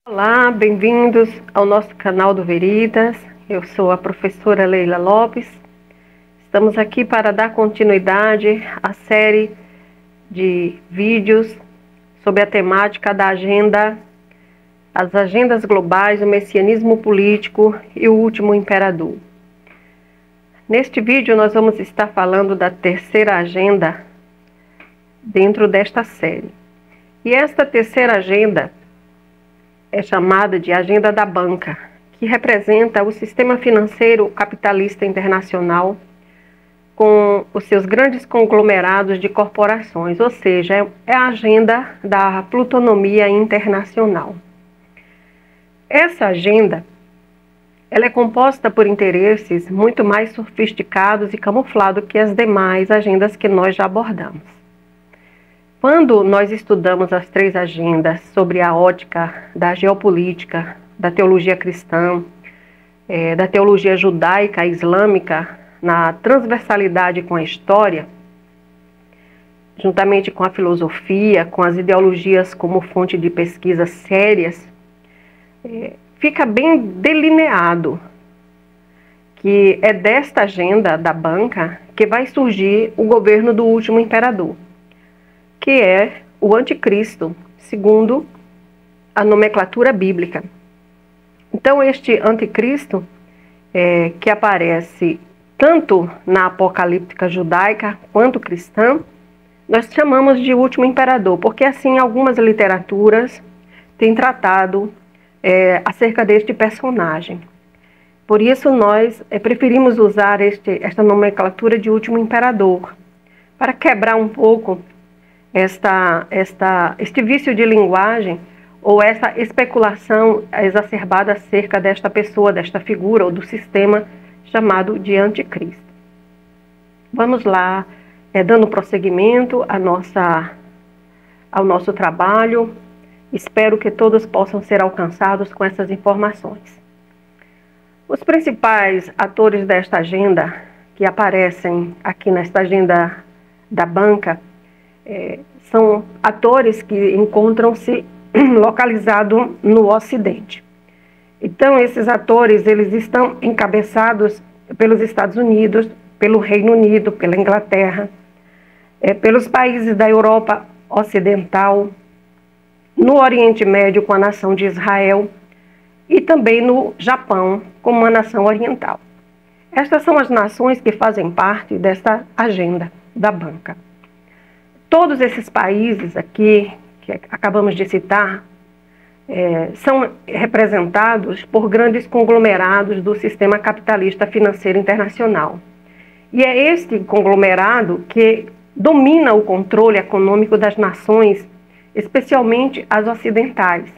Olá, bem-vindos ao nosso canal do Veritas. Eu sou a professora Leila Lopes. Estamos aqui para dar continuidade à série de vídeos sobre a temática da as agendas globais, o messianismo político e o último imperador. Neste vídeo nós vamos estar falando da terceira agenda dentro desta série. E esta terceira agenda é chamada de Agenda da Banca, que representa o sistema financeiro capitalista internacional com os seus grandes conglomerados de corporações, ou seja, é a agenda da plutonomia internacional. Essa agenda ela é composta por interesses muito mais sofisticados e camuflados que as demais agendas que nós já abordamos. Quando nós estudamos as três agendas sobre a ótica da geopolítica, da teologia cristã, da teologia judaica e islâmica, na transversalidade com a história, juntamente com a filosofia, com as ideologias como fonte de pesquisas sérias, fica bem delineado que é desta agenda da banca que vai surgir o governo do último imperador, que é o anticristo, segundo a nomenclatura bíblica. Então, este anticristo, que aparece tanto na apocalíptica judaica quanto cristã, nós chamamos de último imperador, porque assim algumas literaturas têm tratado acerca deste personagem. Por isso nós preferimos usar esta nomenclatura de último imperador, para quebrar um pouco este vício de linguagem ou essa especulação exacerbada acerca desta pessoa, desta figura ou do sistema chamado de anticristo. Vamos lá, dando prosseguimento ao nosso trabalho. Espero que todos possam ser alcançados com essas informações. Os principais atores desta agenda que aparecem aqui nesta agenda da banca são atores que encontram-se localizados no Ocidente. Então, esses atores, eles estão encabeçados pelos Estados Unidos, pelo Reino Unido, pela Inglaterra, pelos países da Europa Ocidental, no Oriente Médio com a nação de Israel e também no Japão como uma nação oriental. Estas são as nações que fazem parte desta agenda da banca. Todos esses países aqui, que acabamos de citar, são representados por grandes conglomerados do sistema capitalista financeiro internacional. E é este conglomerado que domina o controle econômico das nações, especialmente as ocidentais.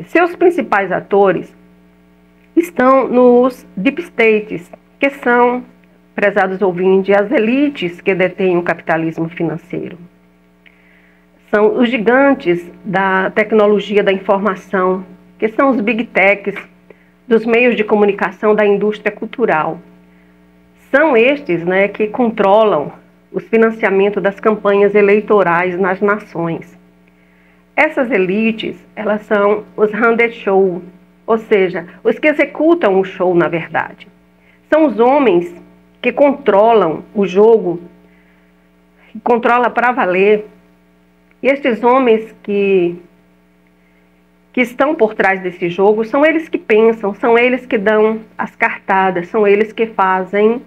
Seus principais atores estão nos deep states, que são, prezados ouvintes, as elites que detêm o capitalismo financeiro. São os gigantes da tecnologia da informação, que são os big techs, dos meios de comunicação da indústria cultural. São estes, que controlam os financiamentos das campanhas eleitorais nas nações. Essas elites, elas são os runner show, ou seja, os que executam o show, na verdade. São os homens que controlam o jogo, que controlam para valer. E estes homens que estão por trás desse jogo, são eles que pensam, são eles que dão as cartadas, são eles que fazem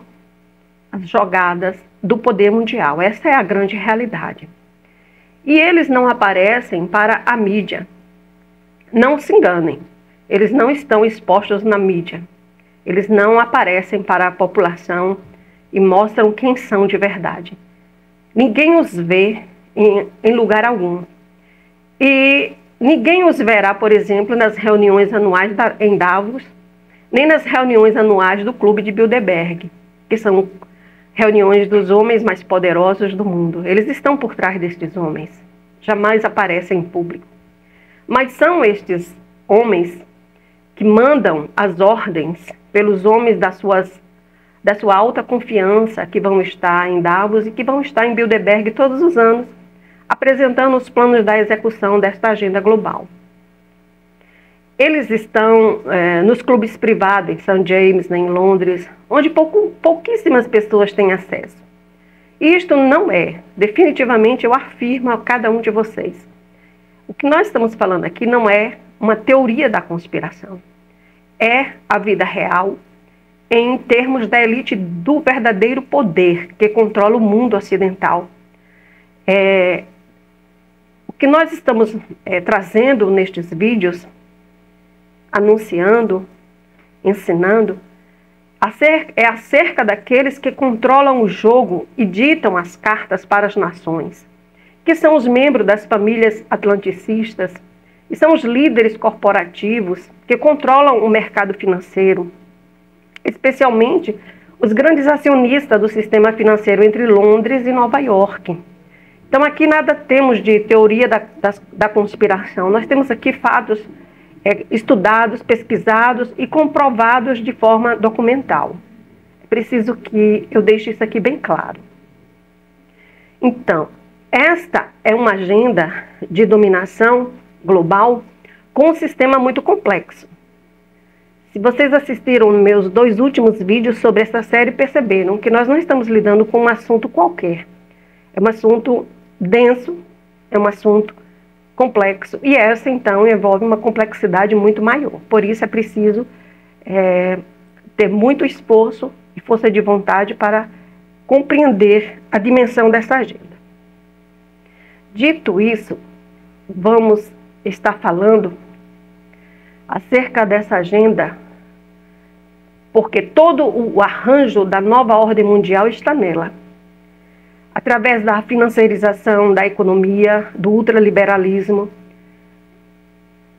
as jogadas do poder mundial. Essa é a grande realidade. E eles não aparecem para a mídia. Não se enganem, eles não estão expostos na mídia. Eles não aparecem para a população e mostram quem são de verdade. Ninguém os vê em lugar algum. E ninguém os verá, por exemplo, nas reuniões anuais em Davos, nem nas reuniões anuais do Clube de Bilderberg, que são reuniões dos homens mais poderosos do mundo. Eles estão por trás destes homens, jamais aparecem em público. Mas são estes homens que mandam as ordens, pelos homens da sua alta confiança, que vão estar em Davos e que vão estar em Bilderberg todos os anos, apresentando os planos da execução desta agenda global. Eles estão nos clubes privados, em St. James, em Londres, onde pouquíssimas pessoas têm acesso. E isto não é, definitivamente eu afirmo a cada um de vocês, o que nós estamos falando aqui não é uma teoria da conspiração, é a vida real em termos da elite do verdadeiro poder que controla o mundo ocidental. O que nós estamos trazendo nestes vídeos, anunciando, ensinando, é acerca daqueles que controlam o jogo e ditam as cartas para as nações, que são os membros das famílias atlanticistas e são os líderes corporativos que controlam o mercado financeiro, especialmente os grandes acionistas do sistema financeiro entre Londres e Nova York. Então aqui nada temos de teoria da conspiração, nós temos aqui fatos estudados, pesquisados e comprovados de forma documental. É preciso que eu deixe isso aqui bem claro. Então, esta é uma agenda de dominação global com um sistema muito complexo. Se vocês assistiram meus 2 últimos vídeos sobre essa série, perceberam que nós não estamos lidando com um assunto qualquer. É um assunto denso, é um assunto complexo, e essa então envolve uma complexidade muito maior. Por isso é preciso ter muito esforço e força de vontade para compreender a dimensão dessa agenda. Dito isso, vamos estar falando acerca dessa agenda, porque todo o arranjo da nova ordem mundial está nela. Através da financiarização da economia, do ultraliberalismo.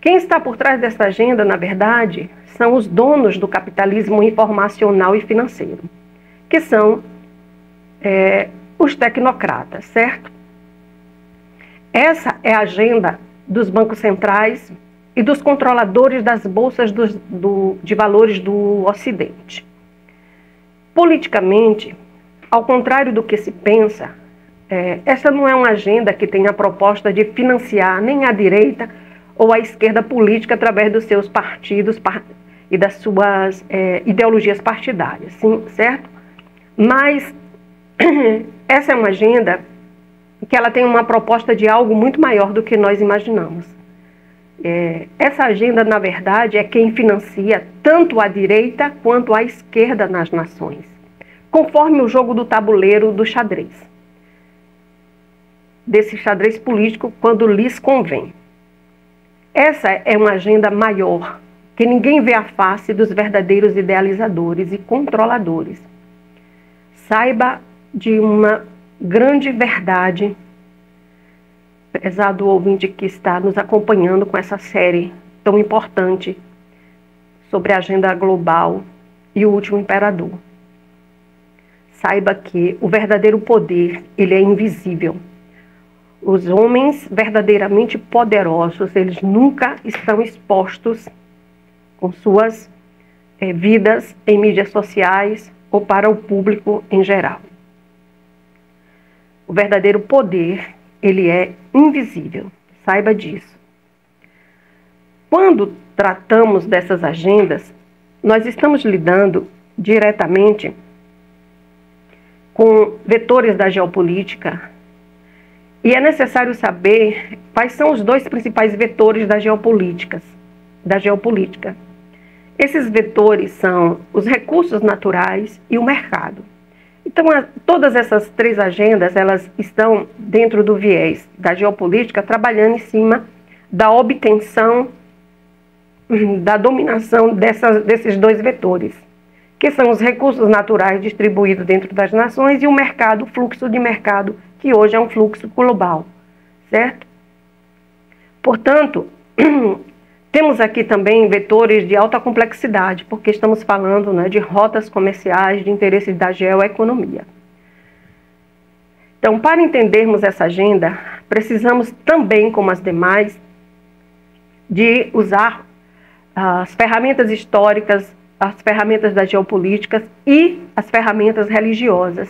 Quem está por trás dessa agenda, na verdade, são os donos do capitalismo informacional e financeiro, que são os tecnocratas, certo? Essa é a agenda dos bancos centrais e dos controladores das bolsas de valores do Ocidente. Politicamente, ao contrário do que se pensa, essa não é uma agenda que tem a proposta de financiar nem a direita ou a esquerda política através dos seus partidos e das suas ideologias partidárias, sim, certo? Mas essa é uma agenda que ela tem uma proposta de algo muito maior do que nós imaginamos. Essa agenda, na verdade, é quem financia tanto a direita quanto a esquerda nas nações, conforme o jogo do tabuleiro do xadrez, desse xadrez político quando lhes convém. Essa é uma agenda maior, que ninguém vê a face dos verdadeiros idealizadores e controladores. Saiba de uma grande verdade, prezado ouvinte que está nos acompanhando com essa série tão importante sobre a agenda global e o último imperador. Saiba que o verdadeiro poder, ele é invisível. Os homens verdadeiramente poderosos, eles nunca estão expostos com suas vidas em mídias sociais ou para o público em geral. O verdadeiro poder, ele é invisível. Saiba disso. Quando tratamos dessas agendas, nós estamos lidando diretamente com vetores da geopolítica, e é necessário saber quais são os 2 principais vetores da geopolítica. Esses vetores são os recursos naturais e o mercado. Então, todas essas 3 agendas, elas estão dentro do viés da geopolítica, trabalhando em cima da obtenção, da dominação desses 2 vetores, que são os recursos naturais distribuídos dentro das nações e o mercado, o fluxo de mercado, que hoje é um fluxo global, certo? Portanto, temos aqui também vetores de alta complexidade, porque estamos falando, né, de rotas comerciais, de interesses da geoeconomia. Então, para entendermos essa agenda, precisamos também, como as demais, de usar as ferramentas históricas as ferramentas das geopolíticas e as ferramentas religiosas,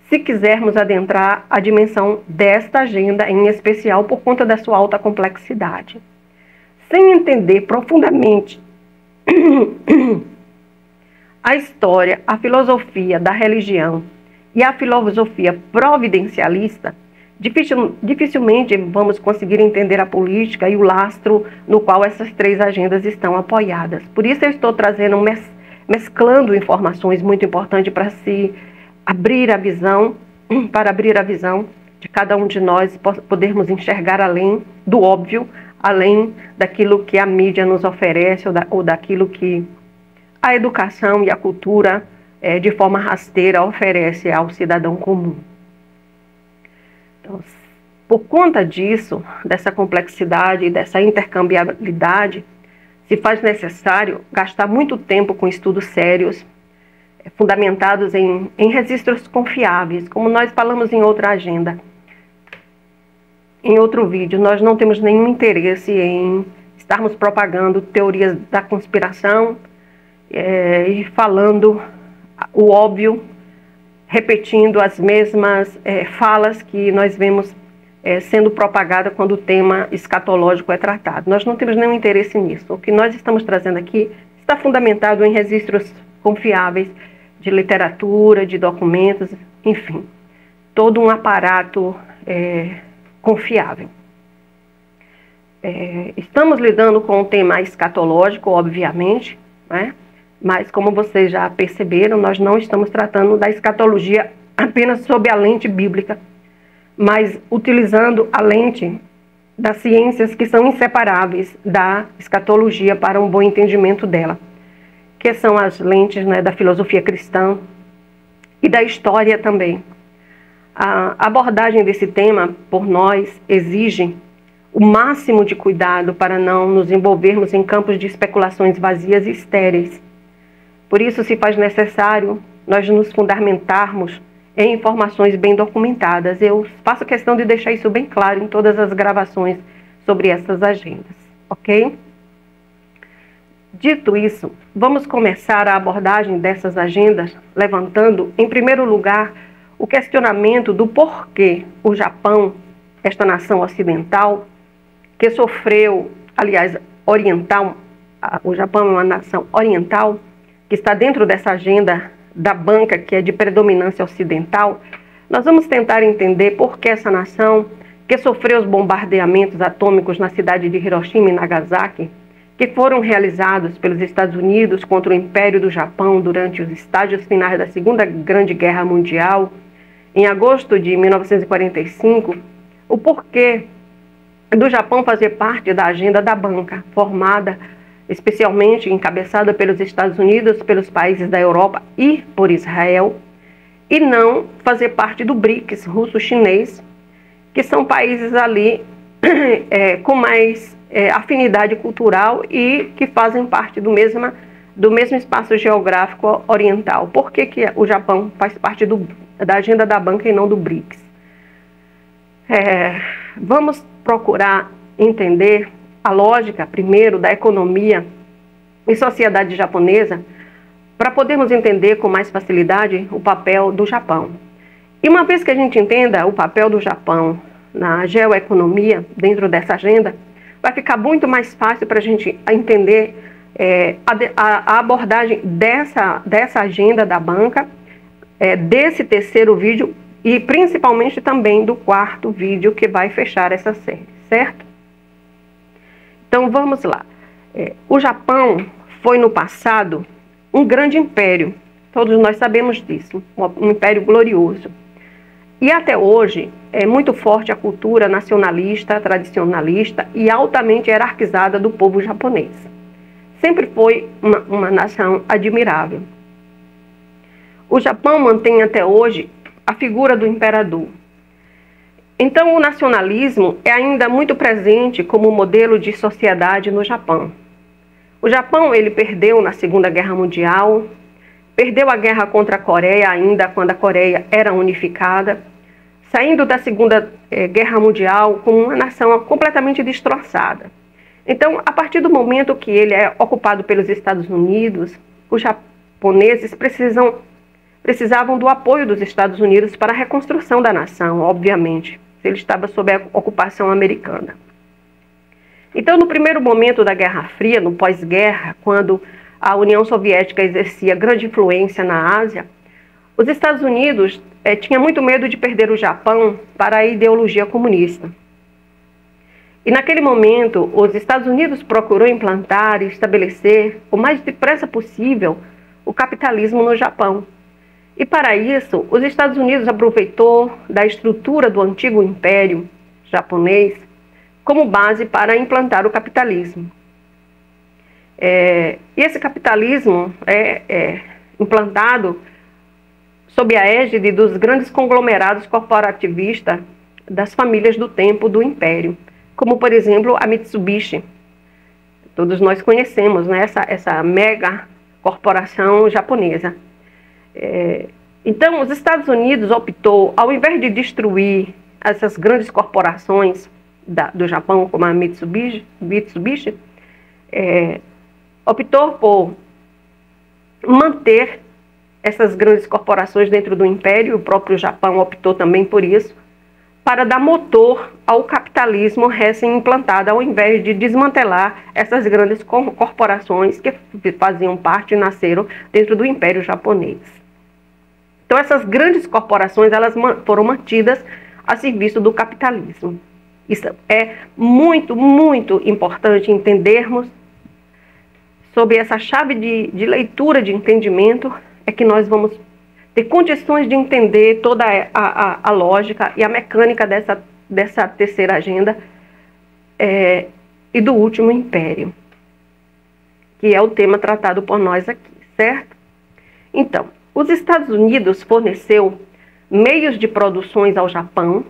se quisermos adentrar a dimensão desta agenda, em especial por conta da sua alta complexidade. Sem entender profundamente a história, a filosofia da religião e a filosofia providencialista, dificilmente vamos conseguir entender a política e o lastro no qual essas três agendas estão apoiadas. Por isso eu estou trazendo, mesclando informações muito importantes para se abrir a visão, de cada um de nós, podermos enxergar além do óbvio, além daquilo que a mídia nos oferece ou daquilo que a educação e a cultura, de forma rasteira, oferece ao cidadão comum. Então, por conta disso, dessa complexidade e dessa intercambiabilidade, se faz necessário gastar muito tempo com estudos sérios, fundamentados em registros confiáveis, como nós falamos em outra agenda. Em outro vídeo, nós não temos nenhum interesse em estarmos propagando teorias da conspiração e falando o óbvio, repetindo as mesmas falas que nós vemos sendo propagada quando o tema escatológico é tratado. Nós não temos nenhum interesse nisso. O que nós estamos trazendo aqui está fundamentado em registros confiáveis de literatura, de documentos, enfim, todo um aparato confiável. Estamos lidando com um tema escatológico, obviamente, né? Mas como vocês já perceberam, nós não estamos tratando da escatologia apenas sob a lente bíblica, mas utilizando a lente das ciências que são inseparáveis da escatologia para um bom entendimento dela, que são as lentes, né, da filosofia cristã e da história também. A abordagem desse tema, por nós, exige o máximo de cuidado para não nos envolvermos em campos de especulações vazias e estéreis. Por isso se faz necessário nós nos fundamentarmos em informações bem documentadas. Eu faço questão de deixar isso bem claro em todas as gravações sobre essas agendas, ok? Dito isso, vamos começar a abordagem dessas agendas levantando, em primeiro lugar, o questionamento do porquê o Japão, esta nação ocidental, que sofreu, aliás, oriental, o Japão é uma nação oriental, que está dentro dessa agenda da banca que é de predominância ocidental. Nós vamos tentar entender por que essa nação, que sofreu os bombardeamentos atômicos na cidade de Hiroshima e Nagasaki, que foram realizados pelos Estados Unidos contra o Império do Japão durante os estágios finais da Segunda Grande Guerra Mundial, em agosto de 1945, o porquê do Japão fazer parte da agenda da banca, formada especialmente encabeçada pelos Estados Unidos, pelos países da Europa e por Israel, e não fazer parte do BRICS, russo-chinês, que são países ali com mais afinidade cultural e que fazem parte do mesmo espaço geográfico oriental. Por que o Japão faz parte da agenda da banca e não do BRICS? Vamos procurar entender a lógica, primeiro, da economia e sociedade japonesa, para podermos entender com mais facilidade o papel do Japão. E uma vez que a gente entenda o papel do Japão na geoeconomia, dentro dessa agenda, vai ficar muito mais fácil para a gente entender a abordagem dessa agenda da banca, desse terceiro vídeo e principalmente também do quarto vídeo que vai fechar essa série, certo? Então vamos lá. O Japão foi no passado um grande império, todos nós sabemos disso, um império glorioso. E até hoje é muito forte a cultura nacionalista, tradicionalista e altamente hierarquizada do povo japonês. Sempre foi uma nação admirável. O Japão mantém até hoje a figura do imperador. Então o nacionalismo é ainda muito presente como modelo de sociedade no Japão. O Japão ele perdeu na Segunda Guerra Mundial, perdeu a guerra contra a Coreia ainda quando a Coreia era unificada, saindo da Segunda Guerra Mundial com uma nação completamente destroçada. Então, a partir do momento que ele é ocupado pelos Estados Unidos, os japoneses precisavam do apoio dos Estados Unidos para a reconstrução da nação, obviamente, se ele estava sob a ocupação americana. Então, no primeiro momento da Guerra Fria, no pós-guerra, quando a União Soviética exercia grande influência na Ásia, os Estados Unidos tinham muito medo de perder o Japão para a ideologia comunista. E naquele momento, os Estados Unidos procurou implantar e estabelecer o mais depressa possível o capitalismo no Japão. E para isso, os Estados Unidos aproveitou da estrutura do antigo império japonês como base para implantar o capitalismo. E esse capitalismo é implantado sob a égide dos grandes conglomerados corporativistas das famílias do tempo do império, como, por exemplo, a Mitsubishi. Todos nós conhecemos, né, essa mega corporação japonesa. Então, os Estados Unidos optou, ao invés de destruir essas grandes corporações do Japão, como a Mitsubishi, optou por manter essas grandes corporações dentro do império. O próprio Japão optou também por isso, para dar motor ao capitalismo recém-implantado, ao invés de desmantelar essas grandes corporações que faziam parte e nasceram dentro do Império Japonês. Então, essas grandes corporações, elas foram mantidas a serviço do capitalismo. Isso é muito, muito importante entendermos. Sob essa chave de leitura, de entendimento, é que nós vamos ter condições de entender toda a lógica e a mecânica dessa terceira agenda e do último império, que é o tema tratado por nós aqui, certo? Então, os Estados Unidos forneceu meios de produções ao Japão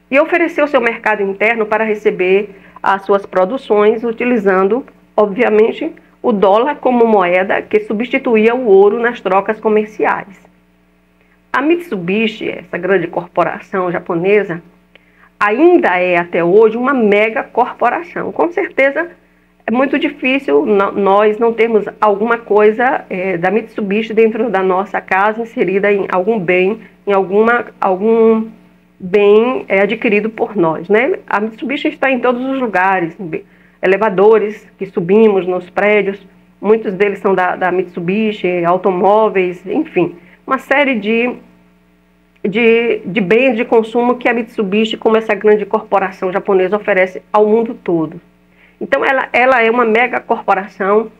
e ofereceu seu mercado interno para receber as suas produções, utilizando, obviamente, o dólar como moeda que substituía o ouro nas trocas comerciais. A Mitsubishi, essa grande corporação japonesa, ainda é até hoje uma mega corporação. Com certeza é muito difícil nós não termos alguma coisa da Mitsubishi dentro da nossa casa, inserida em algum bem, em algum bem adquirido por nós, né? A Mitsubishi está em todos os lugares, elevadores que subimos nos prédios, muitos deles são da Mitsubishi, automóveis, enfim, uma série de bens de consumo que a Mitsubishi, como essa grande corporação japonesa, oferece ao mundo todo. Então, ela é uma mega corporação,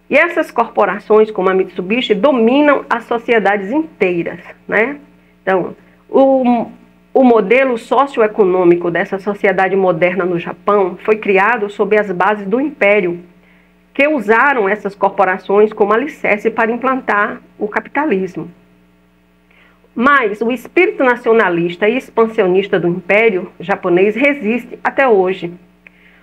e essas corporações, como a Mitsubishi, dominam as sociedades inteiras, né? Então, o modelo socioeconômico dessa sociedade moderna no Japão foi criado sob as bases do império, que usaram essas corporações como alicerce para implantar o capitalismo. Mas o espírito nacionalista e expansionista do Império japonês resiste até hoje.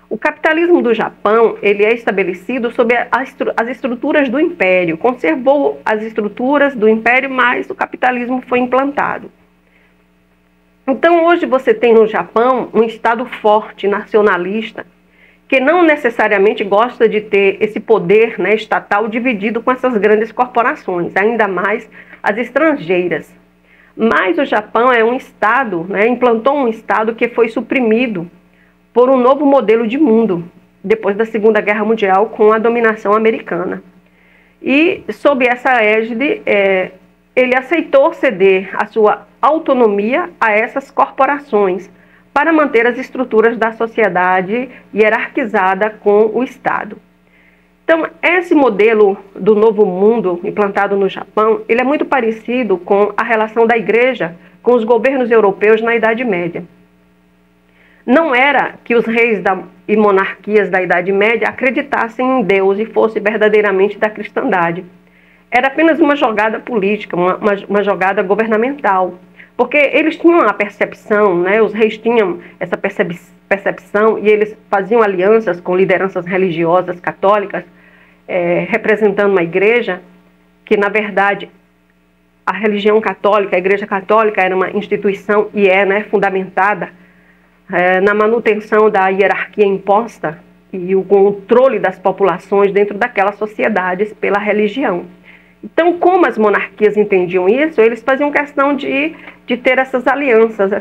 O capitalismo do Japão, ele é estabelecido sob as estruturas do Império, conservou as estruturas do Império, mas o capitalismo foi implantado. Então, hoje você tem no Japão um Estado forte, nacionalista, que não necessariamente gosta de ter esse poder, né, estatal dividido com essas grandes corporações, ainda mais as estrangeiras. Mas o Japão é um Estado, né, implantou um Estado que foi suprimido por um novo modelo de mundo, depois da Segunda Guerra Mundial, com a dominação americana. E, sob essa égide, ele aceitou ceder a sua autonomia a essas corporações, para manter as estruturas da sociedade hierarquizada com o Estado. Então, esse modelo do novo mundo implantado no Japão, ele é muito parecido com a relação da Igreja com os governos europeus na Idade Média. Não era que os reis e monarquias da Idade Média acreditassem em Deus e fossem verdadeiramente da cristandade. Era apenas uma jogada política, uma jogada governamental. Porque eles tinham a percepção, né, os reis tinham essa percepção e eles faziam alianças com lideranças religiosas católicas, representando uma igreja que, na verdade, a religião católica, a Igreja Católica era uma instituição e né, fundamentada na manutenção da hierarquia imposta e o controle das populações dentro daquelas sociedades pela religião. Então, como as monarquias entendiam isso, eles faziam questão de ter essas alianças,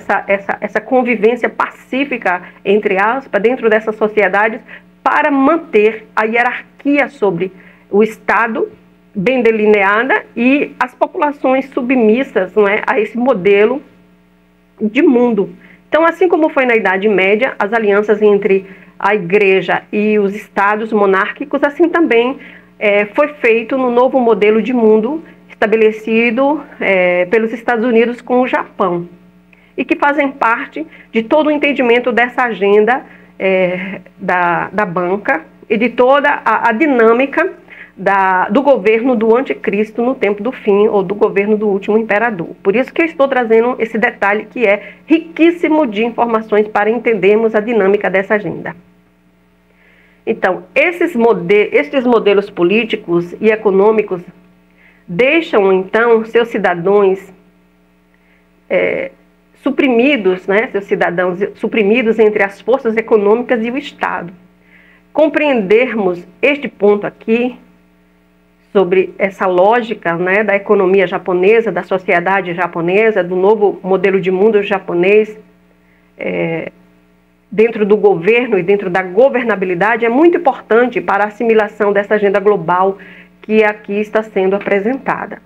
essa convivência pacífica, entre aspas, dentro dessas sociedades, para manter a hierarquia sobre o Estado bem delineada e as populações submissas, não é, a esse modelo de mundo. Então, assim como foi na Idade Média, as alianças entre a Igreja e os estados monárquicos, assim também foi feito no novo modelo de mundo estabelecido pelos Estados Unidos com o Japão, e que fazem parte de todo o entendimento dessa agenda da banca e de toda a dinâmica do governo do anticristo no tempo do fim, ou do governo do último imperador. Por isso que eu estou trazendo esse detalhe que é riquíssimo de informações para entendermos a dinâmica dessa agenda. Então, estes modelos políticos e econômicos deixam, então, seus cidadãos suprimidos, né, seus cidadãos suprimidos entre as forças econômicas e o Estado. Compreendermos este ponto aqui, sobre essa lógica, né, da economia japonesa, da sociedade japonesa, do novo modelo de mundo japonês, dentro do governo e dentro da governabilidade, é muito importante para a assimilação dessa agenda global que aqui está sendo apresentada.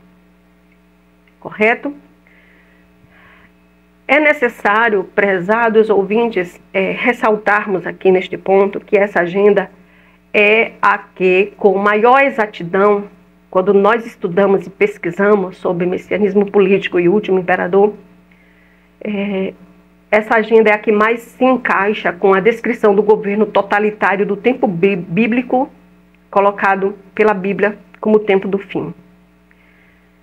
Correto? É necessário, prezados ouvintes, ressaltarmos aqui neste ponto que essa agenda é a que, com maior exatidão, quando nós estudamos e pesquisamos sobre o messianismo político e o último imperador, essa agenda é a que mais se encaixa com a descrição do governo totalitário do tempo bíblico, colocado pela Bíblia como o tempo do fim.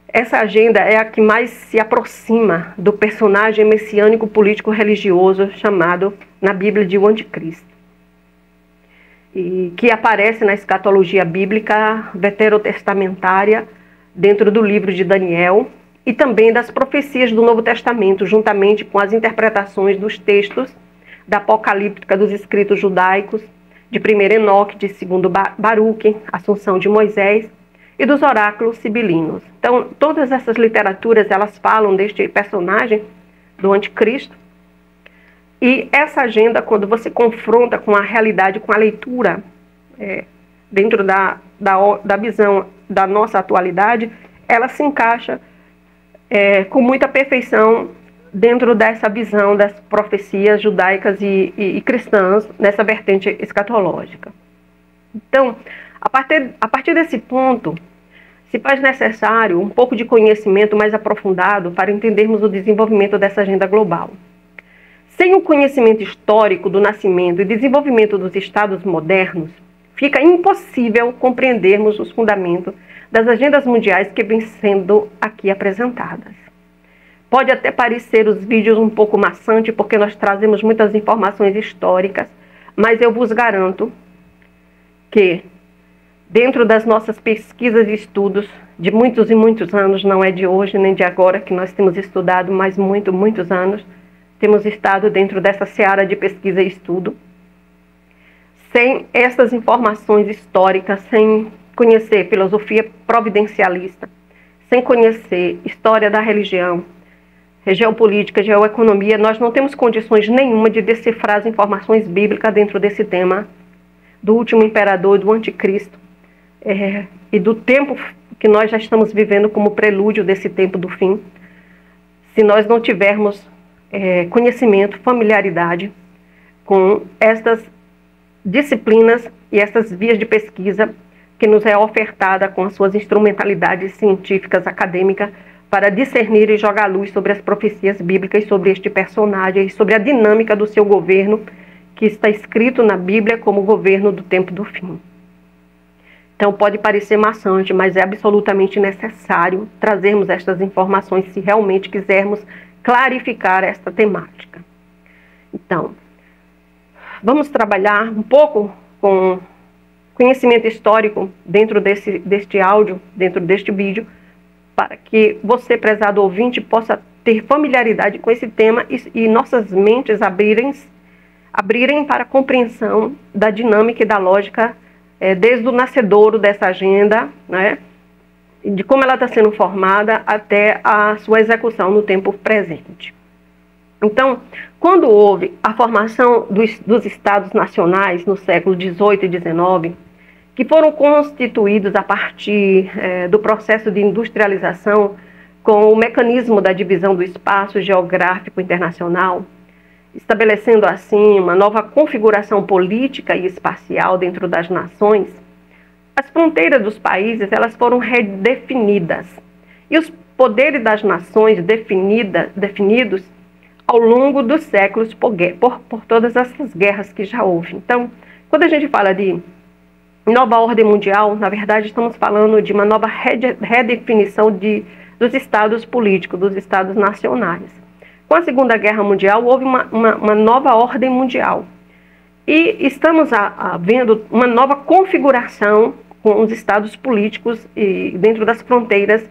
Essa agenda é a que mais se aproxima do personagem messiânico político religioso chamado na Bíblia de o Anticristo, e que aparece na escatologia bíblica veterotestamentária dentro do livro de Daniel e também das profecias do Novo Testamento, juntamente com as interpretações dos textos da Apocalíptica dos escritos judaicos, de 1º Enoque, de 2º Baruque, Assunção de Moisés e dos oráculos sibilinos. Então, todas essas literaturas, elas falam deste personagem do anticristo. E essa agenda, quando você confronta com a realidade, com a leitura, dentro da visão da nossa atualidade, ela se encaixa com muita perfeição dentro dessa visão das profecias judaicas e cristãs, nessa vertente escatológica. Então, a partir desse ponto, se faz necessário um pouco de conhecimento mais aprofundado para entendermos o desenvolvimento dessa agenda global. Sem o conhecimento histórico do nascimento e desenvolvimento dos estados modernos, fica impossível compreendermos os fundamentos das agendas mundiais que vêm sendo aqui apresentadas. Pode até parecer os vídeos um pouco maçantes, porque nós trazemos muitas informações históricas, mas eu vos garanto que, dentro das nossas pesquisas e estudos de muitos e muitos anos, não é de hoje nem de agora que nós temos estudado, mas muitos anos, temos estado dentro dessa seara de pesquisa e estudo. Sem essas informações históricas, sem conhecer filosofia providencialista, sem conhecer história da religião, geopolítica, geoeconomia, nós não temos condições nenhuma de decifrar as informações bíblicas dentro desse tema do último imperador, do anticristo, e do tempo que nós já estamos vivendo como prelúdio desse tempo do fim, se nós não tivermos conhecimento, familiaridade com estas disciplinas e essas vias de pesquisa que nos é ofertada com as suas instrumentalidades científicas, acadêmicas, para discernir e jogar luz sobre as profecias bíblicas, sobre este personagem e sobre a dinâmica do seu governo, que está escrito na Bíblia como governo do tempo do fim. Então pode parecer maçante, mas é absolutamente necessário trazermos estas informações se realmente quisermos clarificar esta temática. Então, vamos trabalhar um pouco com conhecimento histórico dentro deste áudio, dentro deste vídeo, para que você, prezado ouvinte, possa ter familiaridade com esse tema e nossas mentes abrirem para a compreensão da dinâmica e da lógica desde o nascedouro dessa agenda, né, de como ela está sendo formada até a sua execução no tempo presente. Então, quando houve a formação dos Estados nacionais no século XVIII e XIX, que foram constituídos a partir do processo de industrialização com o mecanismo da divisão do espaço geográfico internacional, estabelecendo assim uma nova configuração política e espacial dentro das nações, as fronteiras dos países elas foram redefinidas e os poderes das nações definidos ao longo dos séculos por todas essas guerras que já houve. Então, quando a gente fala de nova ordem mundial, na verdade estamos falando de uma nova redefinição dos estados políticos, dos estados nacionais. Com a Segunda Guerra Mundial, houve uma nova ordem mundial. E estamos vendo uma nova configuração com os estados políticos e dentro das fronteiras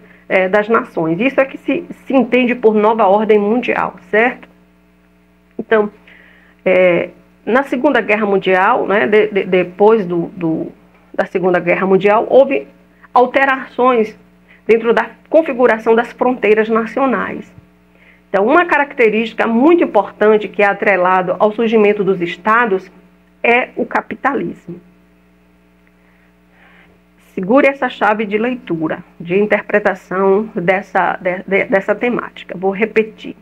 das nações. Isso é que se entende por nova ordem mundial, certo? Então, na Segunda Guerra Mundial, né, depois da Segunda Guerra Mundial, houve alterações dentro da configuração das fronteiras nacionais. Então, uma característica muito importante que é atrelado ao surgimento dos estados é o capitalismo. Segure essa chave de leitura, de interpretação dessa temática. Vou repetir.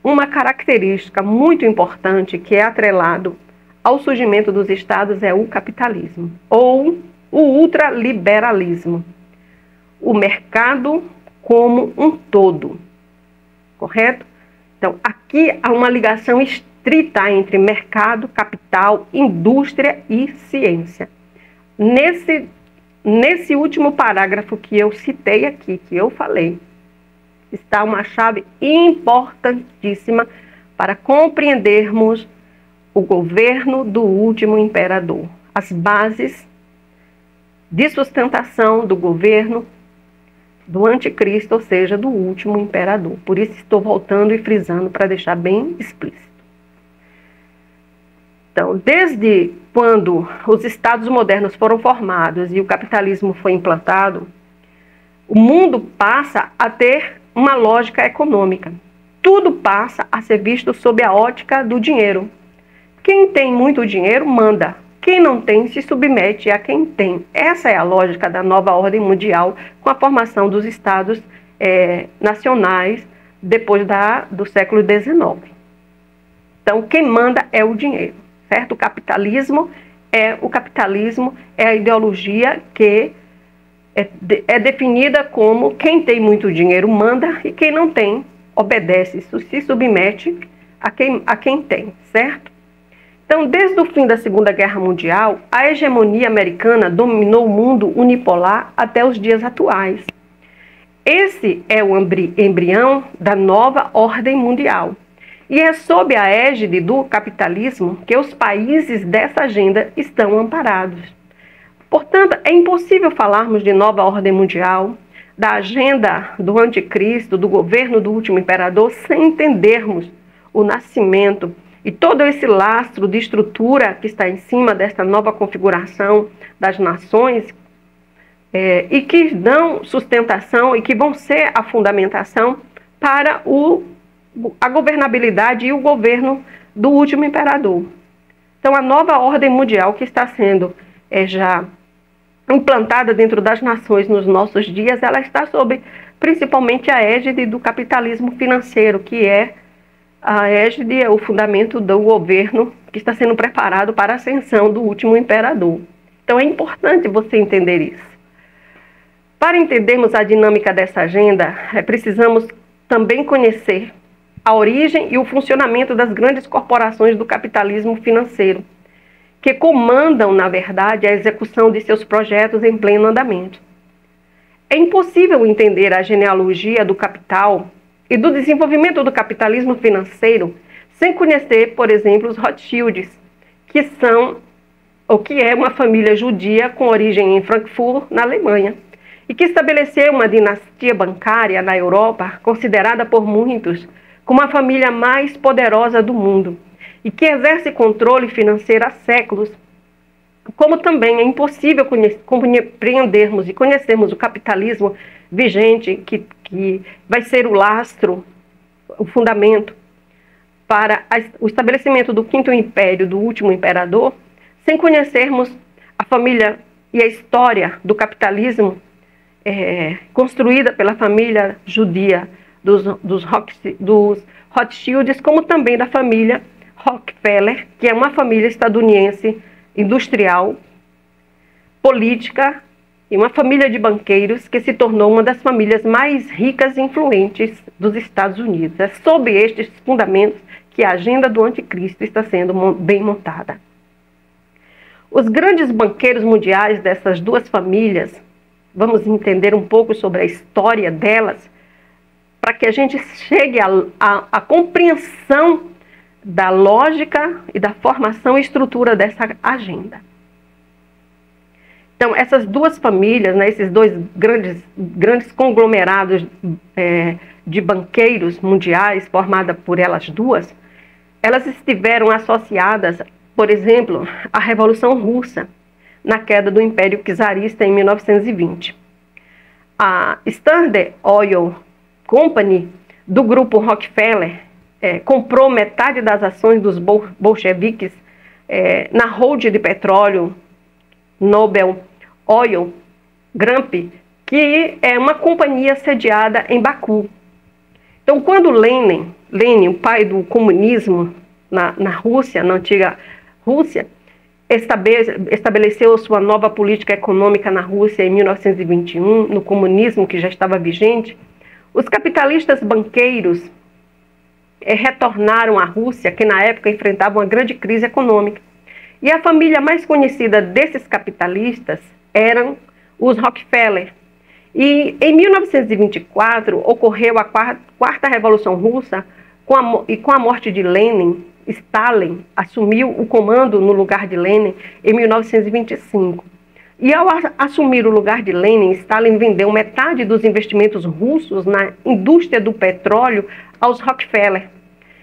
Uma característica muito importante que é atrelado ao surgimento dos estados é o capitalismo, ou o ultraliberalismo. O mercado como um todo. Correto? Então, aqui há uma ligação estrita entre mercado, capital, indústria e ciência. Nesse último parágrafo que eu citei aqui, que eu falei, está uma chave importantíssima para compreendermos o governo do último imperador, as bases de sustentação do governo do anticristo, ou seja, do último imperador. Por isso estou voltando e frisando para deixar bem explícito. Então, desde quando os estados modernos foram formados e o capitalismo foi implantado, o mundo passa a ter uma lógica econômica. Tudo passa a ser visto sob a ótica do dinheiro. Quem tem muito dinheiro manda. Quem não tem se submete a quem tem. Essa é a lógica da nova ordem mundial com a formação dos estados nacionais depois do século XIX. Então, quem manda é o dinheiro, certo? O capitalismo é a ideologia que é definida como quem tem muito dinheiro manda e quem não tem obedece, se submete a quem tem, certo? Então, desde o fim da Segunda Guerra Mundial, a hegemonia americana dominou o mundo unipolar até os dias atuais. Esse é o embrião da nova ordem mundial. E é sob a égide do capitalismo que os países dessa agenda estão amparados. Portanto, é impossível falarmos de nova ordem mundial, da agenda do anticristo, do governo do último imperador, sem entendermos o nascimento e todo esse lastro de estrutura que está em cima desta nova configuração das nações e que dão sustentação e que vão ser a fundamentação para a governabilidade e o governo do último imperador. Então, a nova ordem mundial que está sendo já implantada dentro das nações nos nossos dias, ela está sob principalmente a égide do capitalismo financeiro, que é a égide, é o fundamento do governo que está sendo preparado para a ascensão do último imperador. Então é importante você entender isso. Para entendermos a dinâmica dessa agenda, precisamos também conhecer a origem e o funcionamento das grandes corporações do capitalismo financeiro, que comandam, na verdade, a execução de seus projetos em pleno andamento. É impossível entender a genealogia do capital e do desenvolvimento do capitalismo financeiro sem conhecer, por exemplo, os Rothschilds, que é uma família judia com origem em Frankfurt, na Alemanha, e que estabeleceu uma dinastia bancária na Europa, considerada por muitos como a família mais poderosa do mundo, e que exerce controle financeiro há séculos, como também é impossível compreendermos e conhecermos o capitalismo vigente, que vai ser o lastro, o fundamento para o estabelecimento do quinto império, do último imperador, sem conhecermos a família e a história do capitalismo construída pela família judia dos Rothschilds, como também da família Rockefeller, que é uma família estadunidense industrial, política e uma família de banqueiros que se tornou uma das famílias mais ricas e influentes dos Estados Unidos. É sob estes fundamentos que a agenda do anticristo está sendo bem montada. Os grandes banqueiros mundiais dessas duas famílias, vamos entender um pouco sobre a história delas, para que a gente chegue à compreensão da lógica e da formação e estrutura dessa agenda. Então, essas duas famílias, né, esses dois grandes conglomerados de banqueiros mundiais, formada por elas duas, elas estiveram associadas, por exemplo, à Revolução Russa, na queda do Império Czarista em 1920. A Standard Oil Company, do grupo Rockefeller, comprou metade das ações dos bolcheviques na holding de petróleo Nobel Oil Group, que é uma companhia sediada em Baku. Então, quando Lenin, o pai do comunismo na Rússia, na antiga Rússia, estabeleceu sua nova política econômica na Rússia em 1921, no comunismo que já estava vigente, os capitalistas banqueiros retornaram à Rússia, que na época enfrentava uma grande crise econômica. E a família mais conhecida desses capitalistas eram os Rockefeller. E em 1924 ocorreu a quarta Revolução Russa, com a morte de Lenin. Stalin assumiu o comando no lugar de Lenin em 1925. E ao assumir o lugar de Lenin, Stalin vendeu metade dos investimentos russos na indústria do petróleo aos Rockefeller,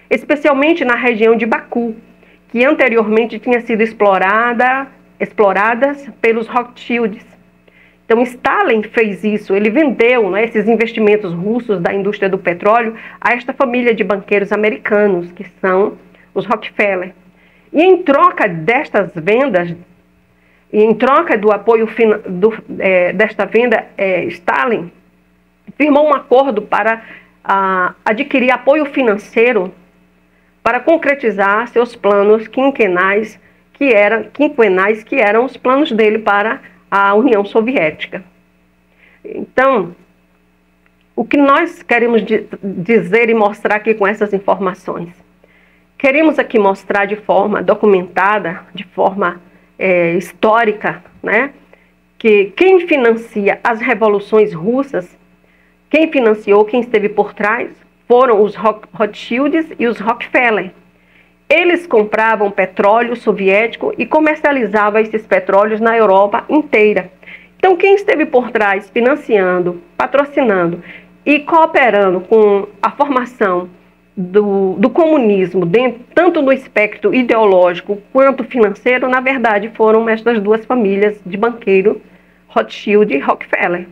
especialmente na região de Baku, que anteriormente tinha sido exploradas pelos Rothschilds. Então, Stalin fez isso, ele vendeu esses investimentos russos da indústria do petróleo a esta família de banqueiros americanos, que são os Rockefeller. E em troca destas vendas, em troca do apoio desta venda, Stalin firmou um acordo para adquirir apoio financeiro para concretizar seus planos quinquenais, que eram os planos dele para a União Soviética. Então, o que nós queremos dizer e mostrar aqui com essas informações? Queremos aqui mostrar de forma documentada, de forma histórica, né, que quem financia as revoluções russas, quem financiou, quem esteve por trás, foram os Rothschilds e os Rockefeller. Eles compravam petróleo soviético e comercializavam esses petróleos na Europa inteira. Então, quem esteve por trás, financiando, patrocinando e cooperando com a formação do comunismo, tanto no espectro ideológico quanto financeiro, na verdade, foram estas duas famílias de banqueiro, Rothschild e Rockefeller.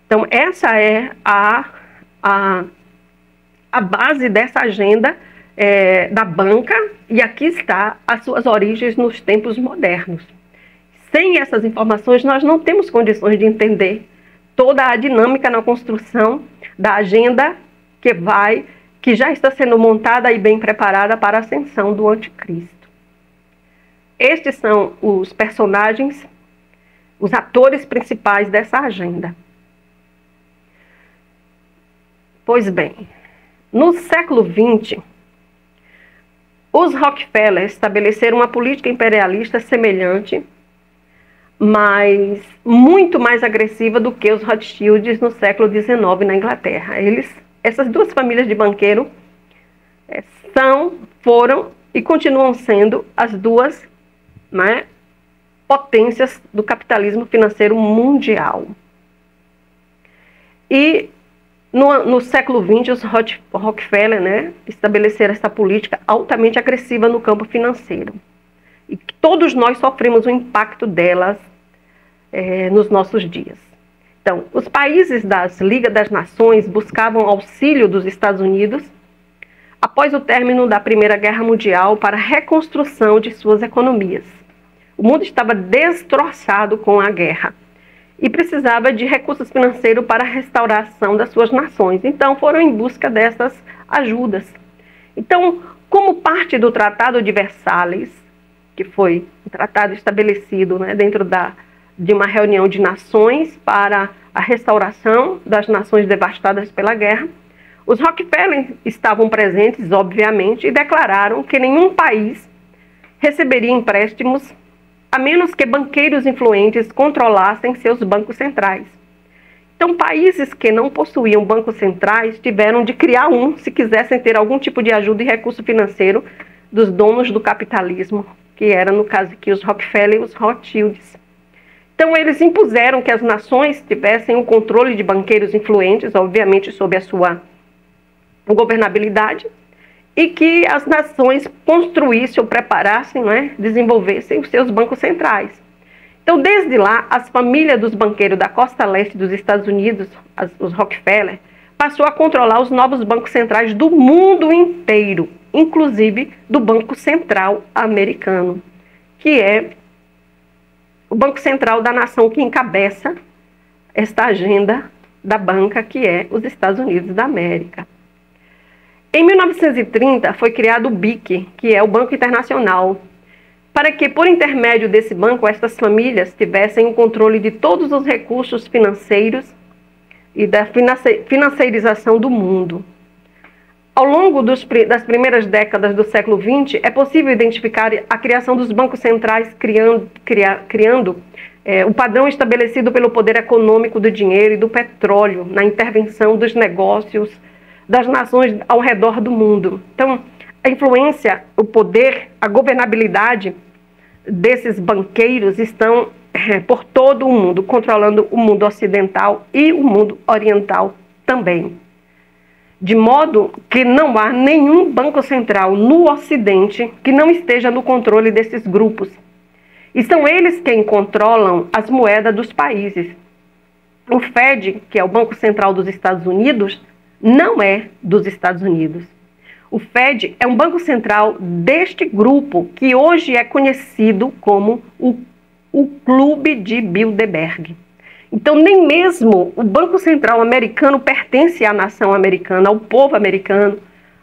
Então, essa é a base dessa agenda da banca, e aqui está as suas origens nos tempos modernos. Sem essas informações, nós não temos condições de entender toda a dinâmica na construção da agenda que já está sendo montada e bem preparada para a ascensão do anticristo. Estes são os personagens, os atores principais dessa agenda. Pois bem, no século XX, os Rockefeller estabeleceram uma política imperialista semelhante, mas muito mais agressiva do que os Rothschilds no século XIX na Inglaterra. Essas duas famílias de banqueiro foram e continuam sendo as duas potências do capitalismo financeiro mundial. E No século XX, os Rockefeller, né, estabeleceram essa política altamente agressiva no campo financeiro. E todos nós sofremos o impacto delas nos nossos dias. Então, os países das Liga das Nações buscavam auxílio dos Estados Unidos após o término da Primeira Guerra Mundial para a reconstrução de suas economias. O mundo estava destroçado com a guerra e precisava de recursos financeiros para a restauração das suas nações. Então, foram em busca dessas ajudas. Então, como parte do Tratado de Versalhes, que foi um tratado estabelecido, né, dentro de uma reunião de nações para a restauração das nações devastadas pela guerra, os Rockefeller estavam presentes, obviamente, e declararam que nenhum país receberia empréstimos a menos que banqueiros influentes controlassem seus bancos centrais. Então, países que não possuíam bancos centrais tiveram de criar um se quisessem ter algum tipo de ajuda e recurso financeiro dos donos do capitalismo, que era, no caso aqui, os Rockefeller e os Rothschilds. Então, eles impuseram que as nações tivessem o controle de banqueiros influentes, obviamente sob a sua governabilidade, e que as nações construíssem ou preparassem, né, desenvolvessem os seus bancos centrais. Então, desde lá, as famílias dos banqueiros da costa leste dos Estados Unidos, os Rockefeller, passou a controlar os novos bancos centrais do mundo inteiro, inclusive do Banco Central americano, que é o Banco Central da nação que encabeça esta agenda da banca, que é os Estados Unidos da América. Em 1930, foi criado o BIC, que é o Banco Internacional, para que, por intermédio desse banco, estas famílias tivessem o controle de todos os recursos financeiros e da financeirização do mundo. Ao longo das primeiras décadas do século XX, é possível identificar a criação dos bancos centrais criando o padrão estabelecido pelo poder econômico do dinheiro e do petróleo na intervenção dos negócios das nações ao redor do mundo. Então, a influência, o poder, a governabilidade desses banqueiros estão por todo o mundo, controlando o mundo ocidental e o mundo oriental também. De modo que não há nenhum banco central no Ocidente que não esteja no controle desses grupos. E são eles quem controlam as moedas dos países. O Fed, que é o Banco Central dos Estados Unidos, não é dos Estados Unidos. O Fed é um banco central deste grupo que hoje é conhecido como o Clube de Bilderberg. Então, nem mesmo o Banco Central americano pertence à nação americana, ao povo americano,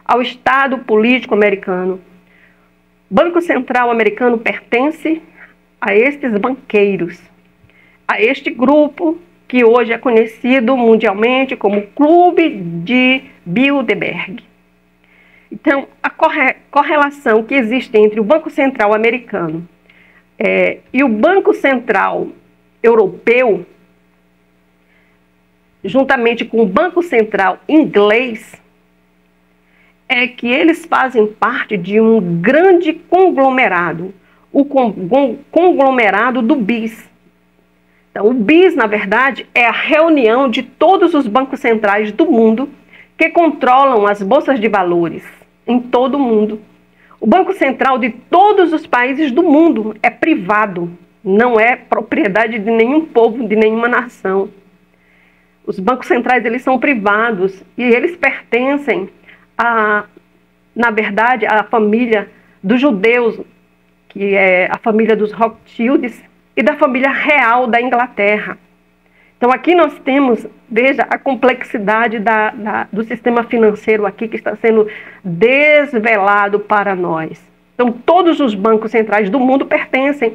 ao Estado político americano. O Banco Central americano pertence a estes banqueiros, a este grupo que hoje é conhecido mundialmente como Clube de Bilderberg. Então, a correlação que existe entre o Banco Central americano e o Banco Central europeu, juntamente com o Banco Central inglês, é que eles fazem parte de um grande conglomerado, o conglomerado do BIS. Então, o BIS, na verdade, é a reunião de todos os bancos centrais do mundo que controlam as bolsas de valores em todo o mundo. O Banco Central de todos os países do mundo é privado, não é propriedade de nenhum povo, de nenhuma nação. Os bancos centrais, eles são privados e eles pertencem, na verdade, à família dos judeus, que é a família dos Rothschilds, e da família real da Inglaterra. Então, aqui nós temos, veja, a complexidade do sistema financeiro aqui que está sendo desvelado para nós. Então, todos os bancos centrais do mundo pertencem,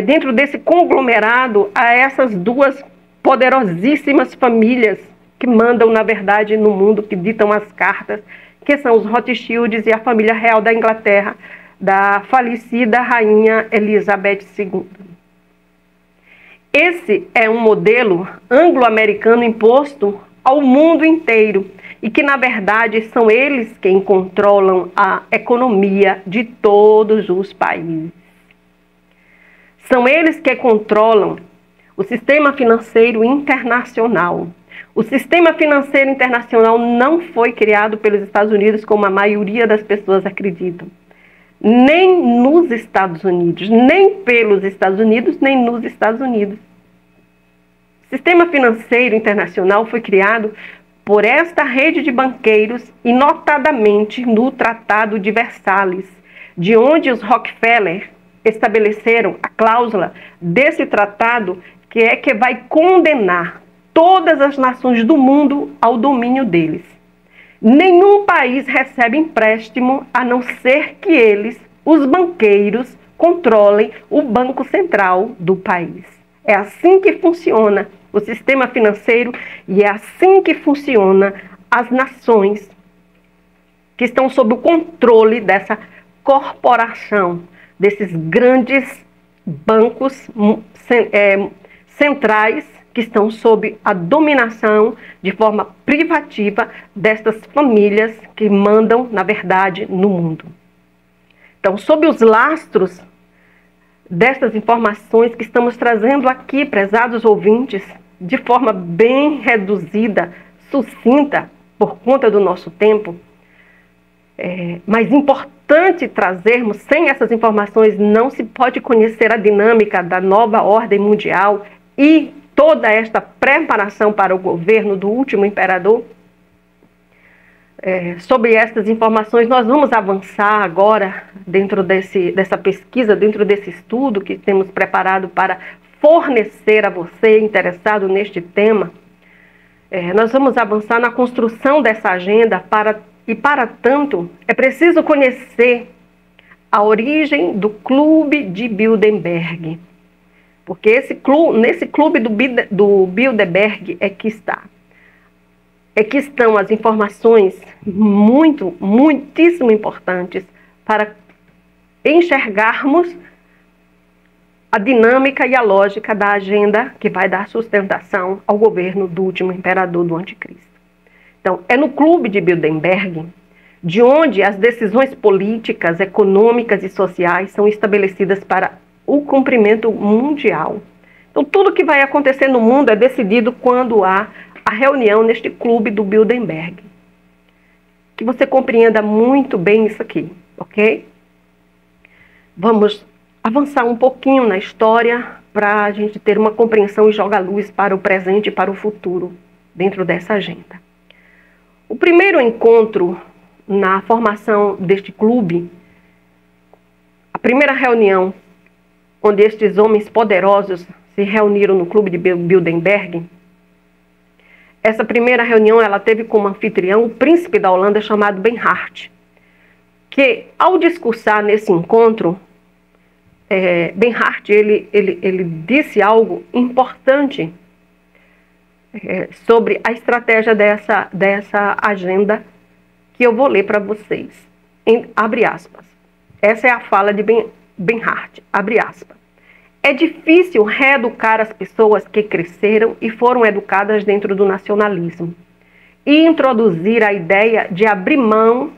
dentro desse conglomerado, a essas duas poderosíssimas famílias que mandam, na verdade, no mundo, que ditam as cartas, que são os Rothschilds e a família real da Inglaterra, da falecida rainha Elizabeth II. Esse é um modelo anglo-americano imposto ao mundo inteiro e que, na verdade, são eles quem controlam a economia de todos os países. São eles que controlam o sistema financeiro internacional. O sistema financeiro internacional não foi criado pelos Estados Unidos, como a maioria das pessoas acreditam. Nem nos Estados Unidos, nem pelos Estados Unidos, nem nos Estados Unidos. O sistema financeiro internacional foi criado por esta rede de banqueiros e notadamente no Tratado de Versalhes, de onde os Rockefeller estabeleceram a cláusula desse tratado que vai condenar todas as nações do mundo ao domínio deles. Nenhum país recebe empréstimo a não ser que eles, os banqueiros, controlem o Banco Central do país. É assim que funciona o sistema financeiro e é assim que funciona as nações que estão sob o controle dessa corporação, desses grandes bancos centrais que estão sob a dominação de forma privativa destas famílias que mandam, na verdade, no mundo. Então, sob os lastros destas informações que estamos trazendo aqui, prezados ouvintes, de forma bem reduzida, sucinta, por conta do nosso tempo, mas importante trazermos, sem essas informações não se pode conhecer a dinâmica da nova ordem mundial e toda esta preparação para o governo do último imperador. Sobre estas informações, nós vamos avançar agora dentro dessa pesquisa, dentro desse estudo que temos preparado para fornecer a você interessado neste tema. Nós vamos avançar na construção dessa agenda e, para tanto, é preciso conhecer a origem do Clube de Bilderberg. Porque nesse clube do Bilderberg é que estão as informações muitíssimo importantes para enxergarmos a dinâmica e a lógica da agenda que vai dar sustentação ao governo do último imperador do Anticristo. Então, é no Clube de Bilderberg de onde as decisões políticas, econômicas e sociais são estabelecidas para o cumprimento mundial. Então, tudo que vai acontecer no mundo é decidido quando há a reunião neste Clube do Bilderberg. Que você compreenda muito bem isso aqui, ok? Vamos avançar um pouquinho na história para a gente ter uma compreensão e jogar luz para o presente e para o futuro dentro dessa agenda. O primeiro encontro na formação deste clube, a primeira reunião onde estes homens poderosos se reuniram no Clube de Bilderberg, essa primeira reunião ela teve como anfitrião o príncipe da Holanda chamado Benhart, que ao discursar nesse encontro, Benhart ele disse algo importante sobre a estratégia dessa agenda que eu vou ler para vocês. Abre aspas. Essa é a fala de Benhart, abre aspas. É difícil reeducar as pessoas que cresceram e foram educadas dentro do nacionalismo e introduzir a ideia de abrir mão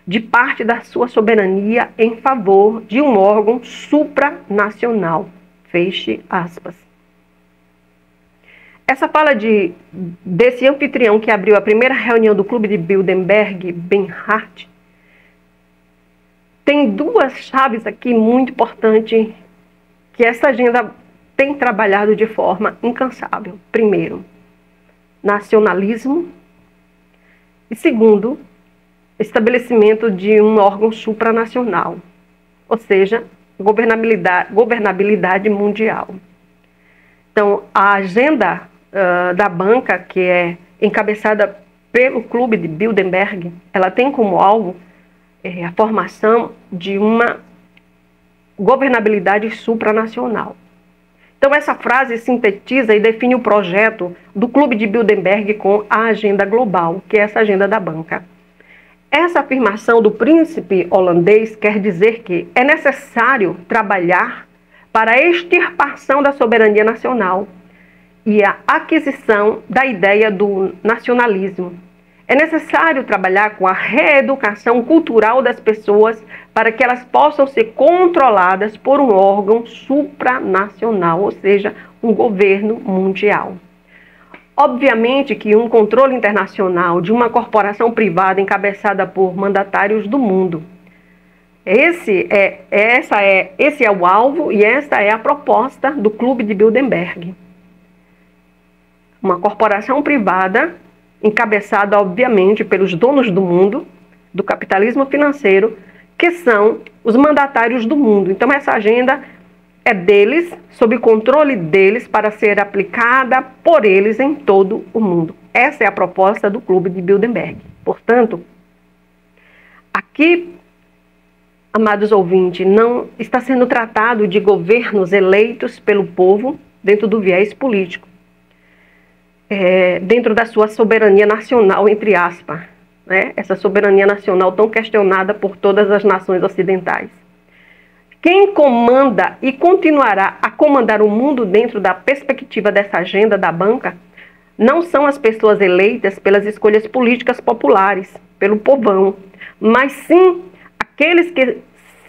de parte da sua soberania em favor de um órgão supranacional. Feche aspas. Essa fala desse anfitrião que abriu a primeira reunião do Clube de Bilderberg, Benhart, tem duas chaves aqui muito importantes que essa agenda tem trabalhado de forma incansável. Primeiro, nacionalismo. E segundo, estabelecimento de um órgão supranacional, ou seja, governabilidade mundial. Então, a agenda da banca, que é encabeçada pelo Clube de Bilderberg, ela tem como alvo a formação de uma governabilidade supranacional. Então, essa frase sintetiza e define o projeto do Clube de Bilderberg com a agenda global, que é essa agenda da banca. Essa afirmação do príncipe holandês quer dizer que é necessário trabalhar para a extirpação da soberania nacional e a aquisição da ideia do nacionalismo. É necessário trabalhar com a reeducação cultural das pessoas para que elas possam ser controladas por um órgão supranacional, ou seja, um governo mundial. Obviamente que um controle internacional de uma corporação privada encabeçada por mandatários do mundo, esse é o alvo e essa é a proposta do Clube de Bilderberg. Uma corporação privada encabeçada, obviamente, pelos donos do mundo, do capitalismo financeiro, que são os mandatários do mundo. Então, essa agenda é deles, sob controle deles, para ser aplicada por eles em todo o mundo. Essa é a proposta do Clube de Bilderberg. Portanto, aqui, amados ouvintes, não está sendo tratado de governos eleitos pelo povo dentro do viés político, dentro da sua soberania nacional, entre aspas, né? Essa soberania nacional tão questionada por todas as nações ocidentais. Quem comanda e continuará a comandar o mundo dentro da perspectiva dessa agenda da banca não são as pessoas eleitas pelas escolhas políticas populares, pelo povão, mas sim aqueles que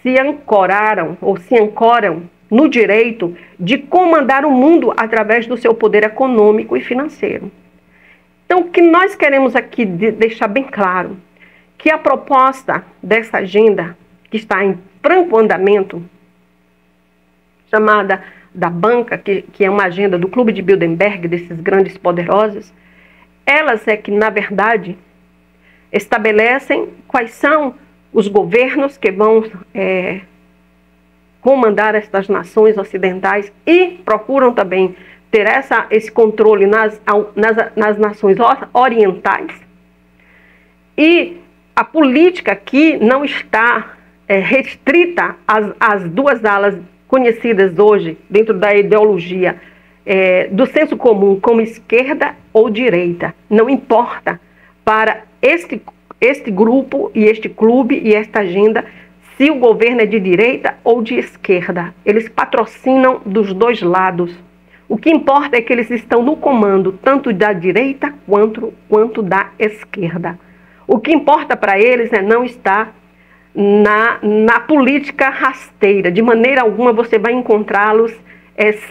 se ancoraram ou se ancoram no direito de comandar o mundo através do seu poder econômico e financeiro. Então, o que nós queremos aqui deixar bem claro, que a proposta dessa agenda, que está em franco andamento, chamada da banca, que é uma agenda do Clube de Bilderberg, desses grandes poderosos, elas é que, na verdade, estabelecem quais são os governos que vão comandar estas nações ocidentais e procuram também ter esse controle nas nações orientais. E a política aqui não está restrita às duas alas conhecidas hoje dentro da ideologia do senso comum como esquerda ou direita. Não importa para este grupo e este clube e esta agenda se o governo é de direita ou de esquerda. Eles patrocinam dos dois lados. O que importa é que eles estão no comando tanto da direita quanto da esquerda. O que importa para eles é não estar na política rasteira. De maneira alguma você vai encontrá-los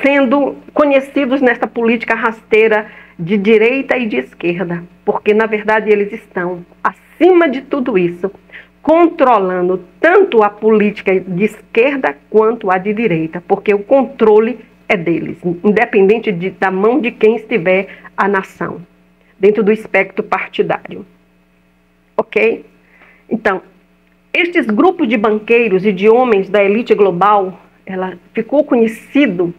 sendo conhecidos nessa política rasteira de direita e de esquerda. Porque, na verdade, eles estão, acima de tudo isso, controlando tanto a política de esquerda quanto a de direita, porque o controle é deles, independente da mão de quem estiver a nação, dentro do espectro partidário. Ok? Então, estes grupos de banqueiros e de homens da elite global, ela ficou conhecido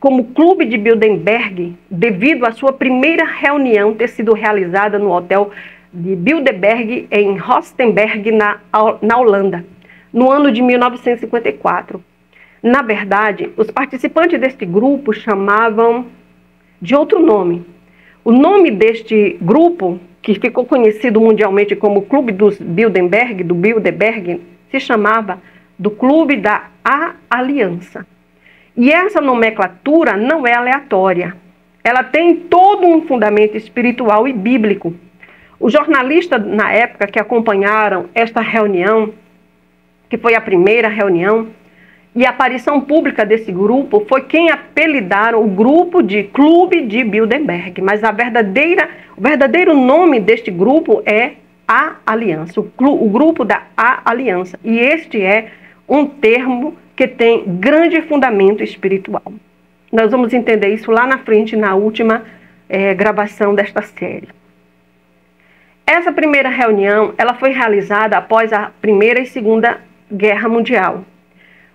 como Clube de Bilderberg devido à sua primeira reunião ter sido realizada no hotel de Bilderberg em Rostenburg, na Holanda, no ano de 1954. Na verdade, os participantes deste grupo chamavam de outro nome. O nome deste grupo, que ficou conhecido mundialmente como Clube dos Bilderberg, do Bilderberg, se chamava do Clube da Aliança. E essa nomenclatura não é aleatória. Ela tem todo um fundamento espiritual e bíblico. Os jornalistas, na época, que acompanharam esta reunião, que foi a primeira reunião, e a aparição pública desse grupo foi quem apelidaram o grupo de Clube de Bilderberg. Mas o verdadeiro nome deste grupo é a Aliança, o grupo da Aliança. E este é um termo que tem grande fundamento espiritual. Nós vamos entender isso lá na frente, na última gravação desta série. Essa primeira reunião ela foi realizada após a Primeira e Segunda Guerra Mundial.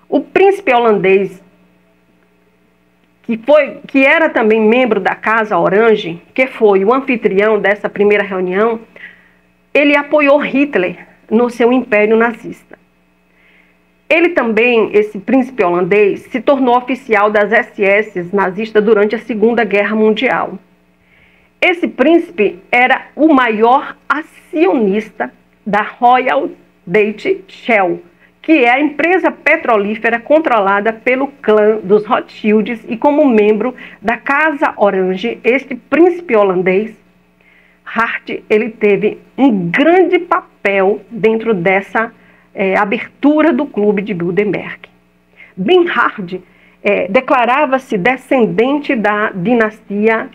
O príncipe holandês, que era também membro da Casa Orange, que foi o anfitrião dessa primeira reunião, ele apoiou Hitler no seu império nazista. Ele também, esse príncipe holandês, se tornou oficial das SS nazistas durante a Segunda Guerra Mundial. Esse príncipe era o maior acionista da Royal Dutch Shell, que é a empresa petrolífera controlada pelo clã dos Rothschilds, e como membro da Casa Orange, este príncipe holandês, Hart, ele teve um grande papel dentro dessa abertura do Clube de Bilderberg. Benhard declarava-se descendente da dinastia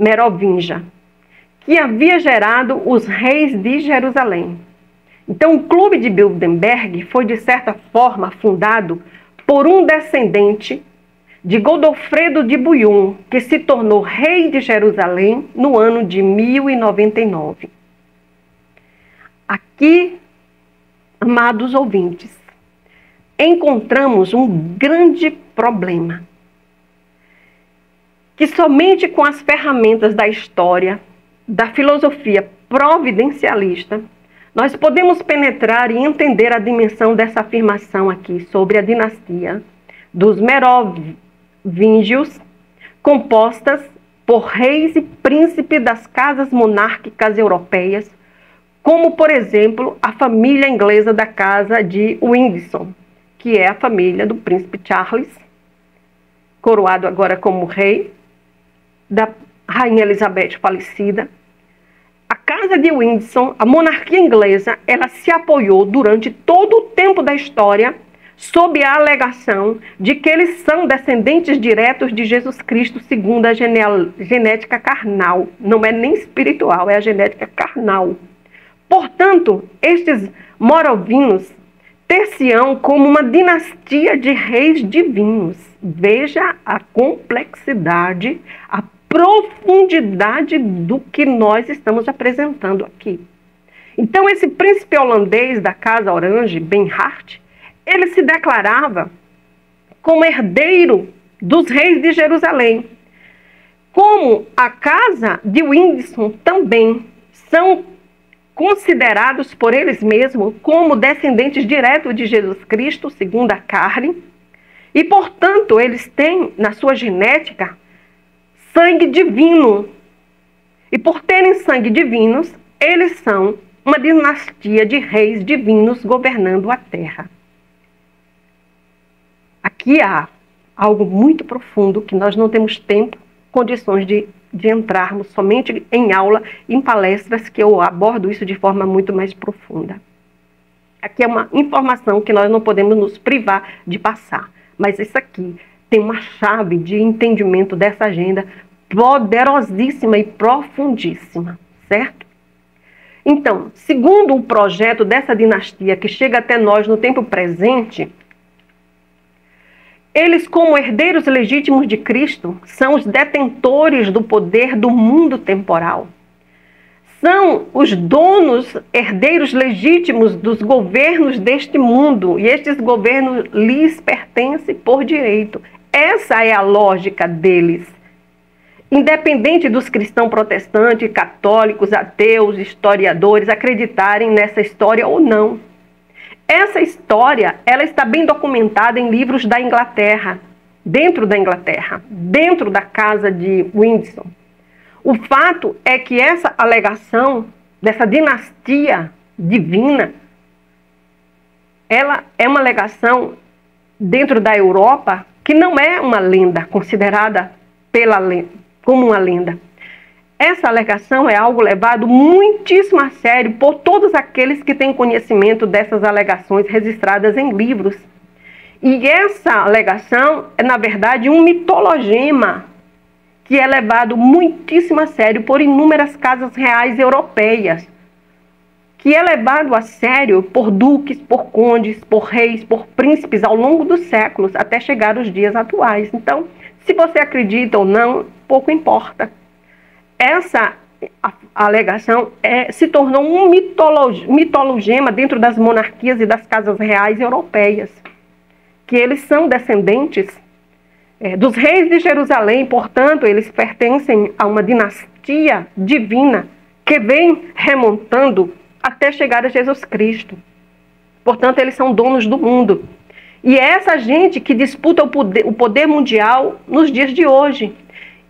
merovingia, que havia gerado os reis de Jerusalém. Então, o Clube de Bilderberg foi, de certa forma, fundado por um descendente de Godofredo de Bouillon, que se tornou rei de Jerusalém no ano de 1099. Aqui, amados ouvintes, encontramos um grande problema, que somente com as ferramentas da história, da filosofia providencialista, nós podemos penetrar e entender a dimensão dessa afirmação aqui sobre a dinastia dos merovingios, compostas por reis e príncipes das casas monárquicas europeias, como, por exemplo, a família inglesa da casa de Windsor, que é a família do príncipe Charles, coroado agora como rei, da rainha Elizabeth falecida. A casa de Windsor, a monarquia inglesa, ela se apoiou durante todo o tempo da história sob a alegação de que eles são descendentes diretos de Jesus Cristo segundo a genética carnal. Não é nem espiritual, é a genética carnal. Portanto, estes moravinos ter-se-ão como uma dinastia de reis divinos. Veja a complexidade, a profundidade do que nós estamos apresentando aqui. Então, esse príncipe holandês da Casa Orange, Bernhard, ele se declarava como herdeiro dos reis de Jerusalém. Como a casa de Windsor também são considerados por eles mesmos como descendentes diretos de Jesus Cristo, segundo a carne, e, portanto, eles têm na sua genética sangue divino. E por terem sangue divinos, eles são uma dinastia de reis divinos governando a terra. Aqui há algo muito profundo que nós não temos tempo, condições de entrarmos somente em aula, em palestras, que eu abordo isso de forma muito mais profunda. Aqui é uma informação que nós não podemos nos privar de passar, mas isso aqui tem uma chave de entendimento dessa agenda poderosíssima e profundíssima, certo? Então, segundo o projeto dessa dinastia que chega até nós no tempo presente, eles, como herdeiros legítimos de Cristo, são os detentores do poder do mundo temporal. São os donos, herdeiros legítimos dos governos deste mundo, e estes governos lhes pertencem por direito. Essa é a lógica deles. Independente dos cristãos protestantes, católicos, ateus, historiadores acreditarem nessa história ou não. Essa história, ela está bem documentada em livros da Inglaterra, dentro da casa de Windsor. O fato é que essa alegação dessa dinastia divina, ela é uma alegação dentro da Europa que não é uma lenda, considerada como uma lenda. Essa alegação é algo levado muitíssimo a sério por todos aqueles que têm conhecimento dessas alegações registradas em livros. E essa alegação é, na verdade, um mitologema que é levado muitíssimo a sério por inúmeras casas reais europeias, que é levado a sério por duques, por condes, por reis, por príncipes ao longo dos séculos, até chegar aos dias atuais. Então, se você acredita ou não, pouco importa. Essa alegação se tornou um mitologema dentro das monarquias e das casas reais europeias, que eles são descendentes dos reis de Jerusalém, portanto, eles pertencem a uma dinastia divina que vem remontando até chegar a Jesus Cristo. Portanto, eles são donos do mundo. E é essa gente que disputa o poder mundial nos dias de hoje.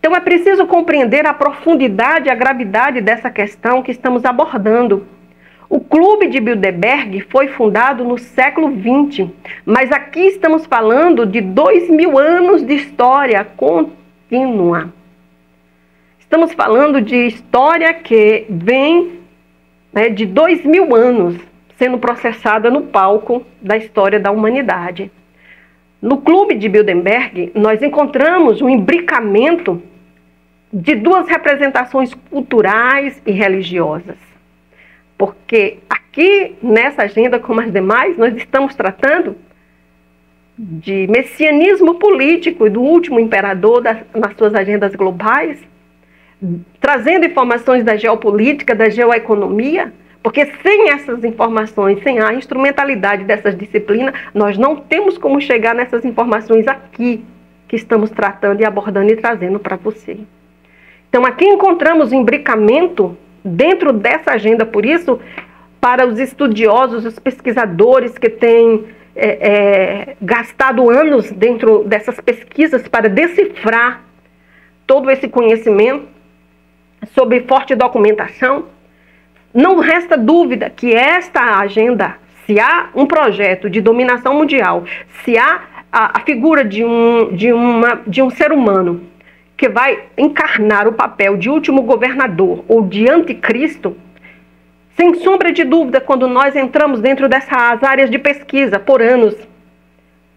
Então é preciso compreender a profundidade e a gravidade dessa questão que estamos abordando. O Clube de Bilderberg foi fundado no século XX, mas aqui estamos falando de 2000 anos de história contínua. Estamos falando de história que vem de 2000 anos sendo processada no palco da história da humanidade. No Clube de Bilderberg, nós encontramos um imbricamento de duas representações culturais e religiosas. Porque aqui, nessa agenda, como as demais, nós estamos tratando de messianismo político e do último imperador nas suas agendas globais, trazendo informações da geopolítica, da geoeconomia, porque sem essas informações, sem a instrumentalidade dessas disciplinas, nós não temos como chegar nessas informações aqui, que estamos tratando e abordando e trazendo para você. Então, aqui encontramos o imbricamento dentro dessa agenda, por isso, para os estudiosos, os pesquisadores que têm gastado anos dentro dessas pesquisas para decifrar todo esse conhecimento sobre forte documentação, não resta dúvida que esta agenda, se há um projeto de dominação mundial, se há a figura de um ser humano que vai encarnar o papel de último governador ou de anticristo, sem sombra de dúvida, quando nós entramos dentro dessas áreas de pesquisa por anos,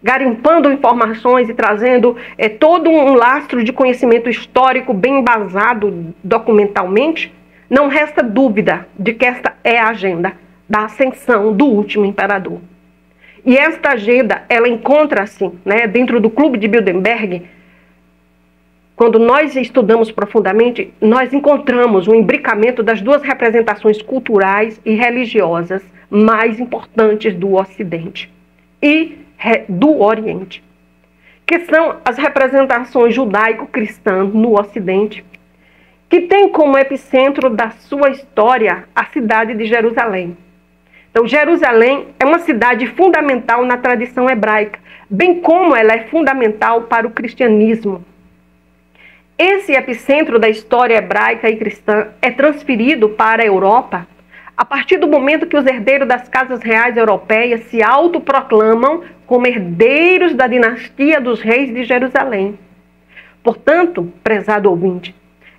garimpando informações e trazendo todo um lastro de conhecimento histórico bem embasado documentalmente, não resta dúvida de que esta é a agenda da ascensão do último imperador. E esta agenda, ela encontra-se, né, dentro do Clube de Bilderberg. Quando nós estudamos profundamente, nós encontramos o imbricamento das duas representações culturais e religiosas mais importantes do Ocidente e do Oriente, que são as representações judaico-cristãs no Ocidente, que tem como epicentro da sua história a cidade de Jerusalém. Então, Jerusalém é uma cidade fundamental na tradição hebraica, bem como ela é fundamental para o cristianismo. Esse epicentro da história hebraica e cristã é transferido para a Europa a partir do momento que os herdeiros das casas reais europeias se autoproclamam como herdeiros da dinastia dos reis de Jerusalém. Portanto, prezado ouvinte,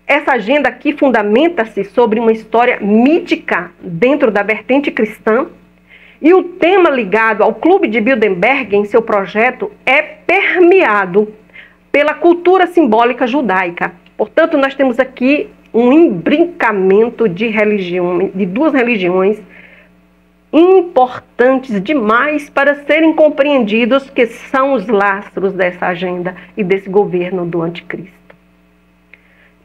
essa agenda aqui fundamenta-se sobre uma história mítica dentro da vertente cristã, e o tema ligado ao Clube de Bilderberg em seu projeto é permeado pela cultura simbólica judaica. Portanto, nós temos aqui um imbricamento de duas religiões importantes demais para serem compreendidos, que são os lastros dessa agenda e desse governo do anticristo.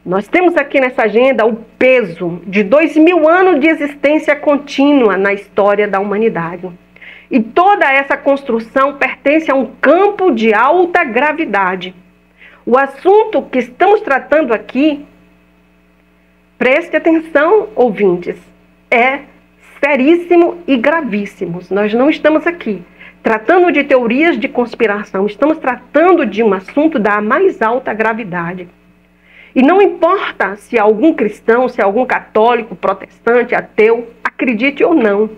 Nós temos aqui nessa agenda o peso de 2000 anos de existência contínua na história da humanidade. E toda essa construção pertence a um campo de alta gravidade. O assunto que estamos tratando aqui, preste atenção, ouvintes, é seríssimo e gravíssimo. Nós não estamos aqui tratando de teorias de conspiração, estamos tratando de um assunto da mais alta gravidade. E não importa se algum cristão, se algum católico, protestante, ateu, acredite ou não.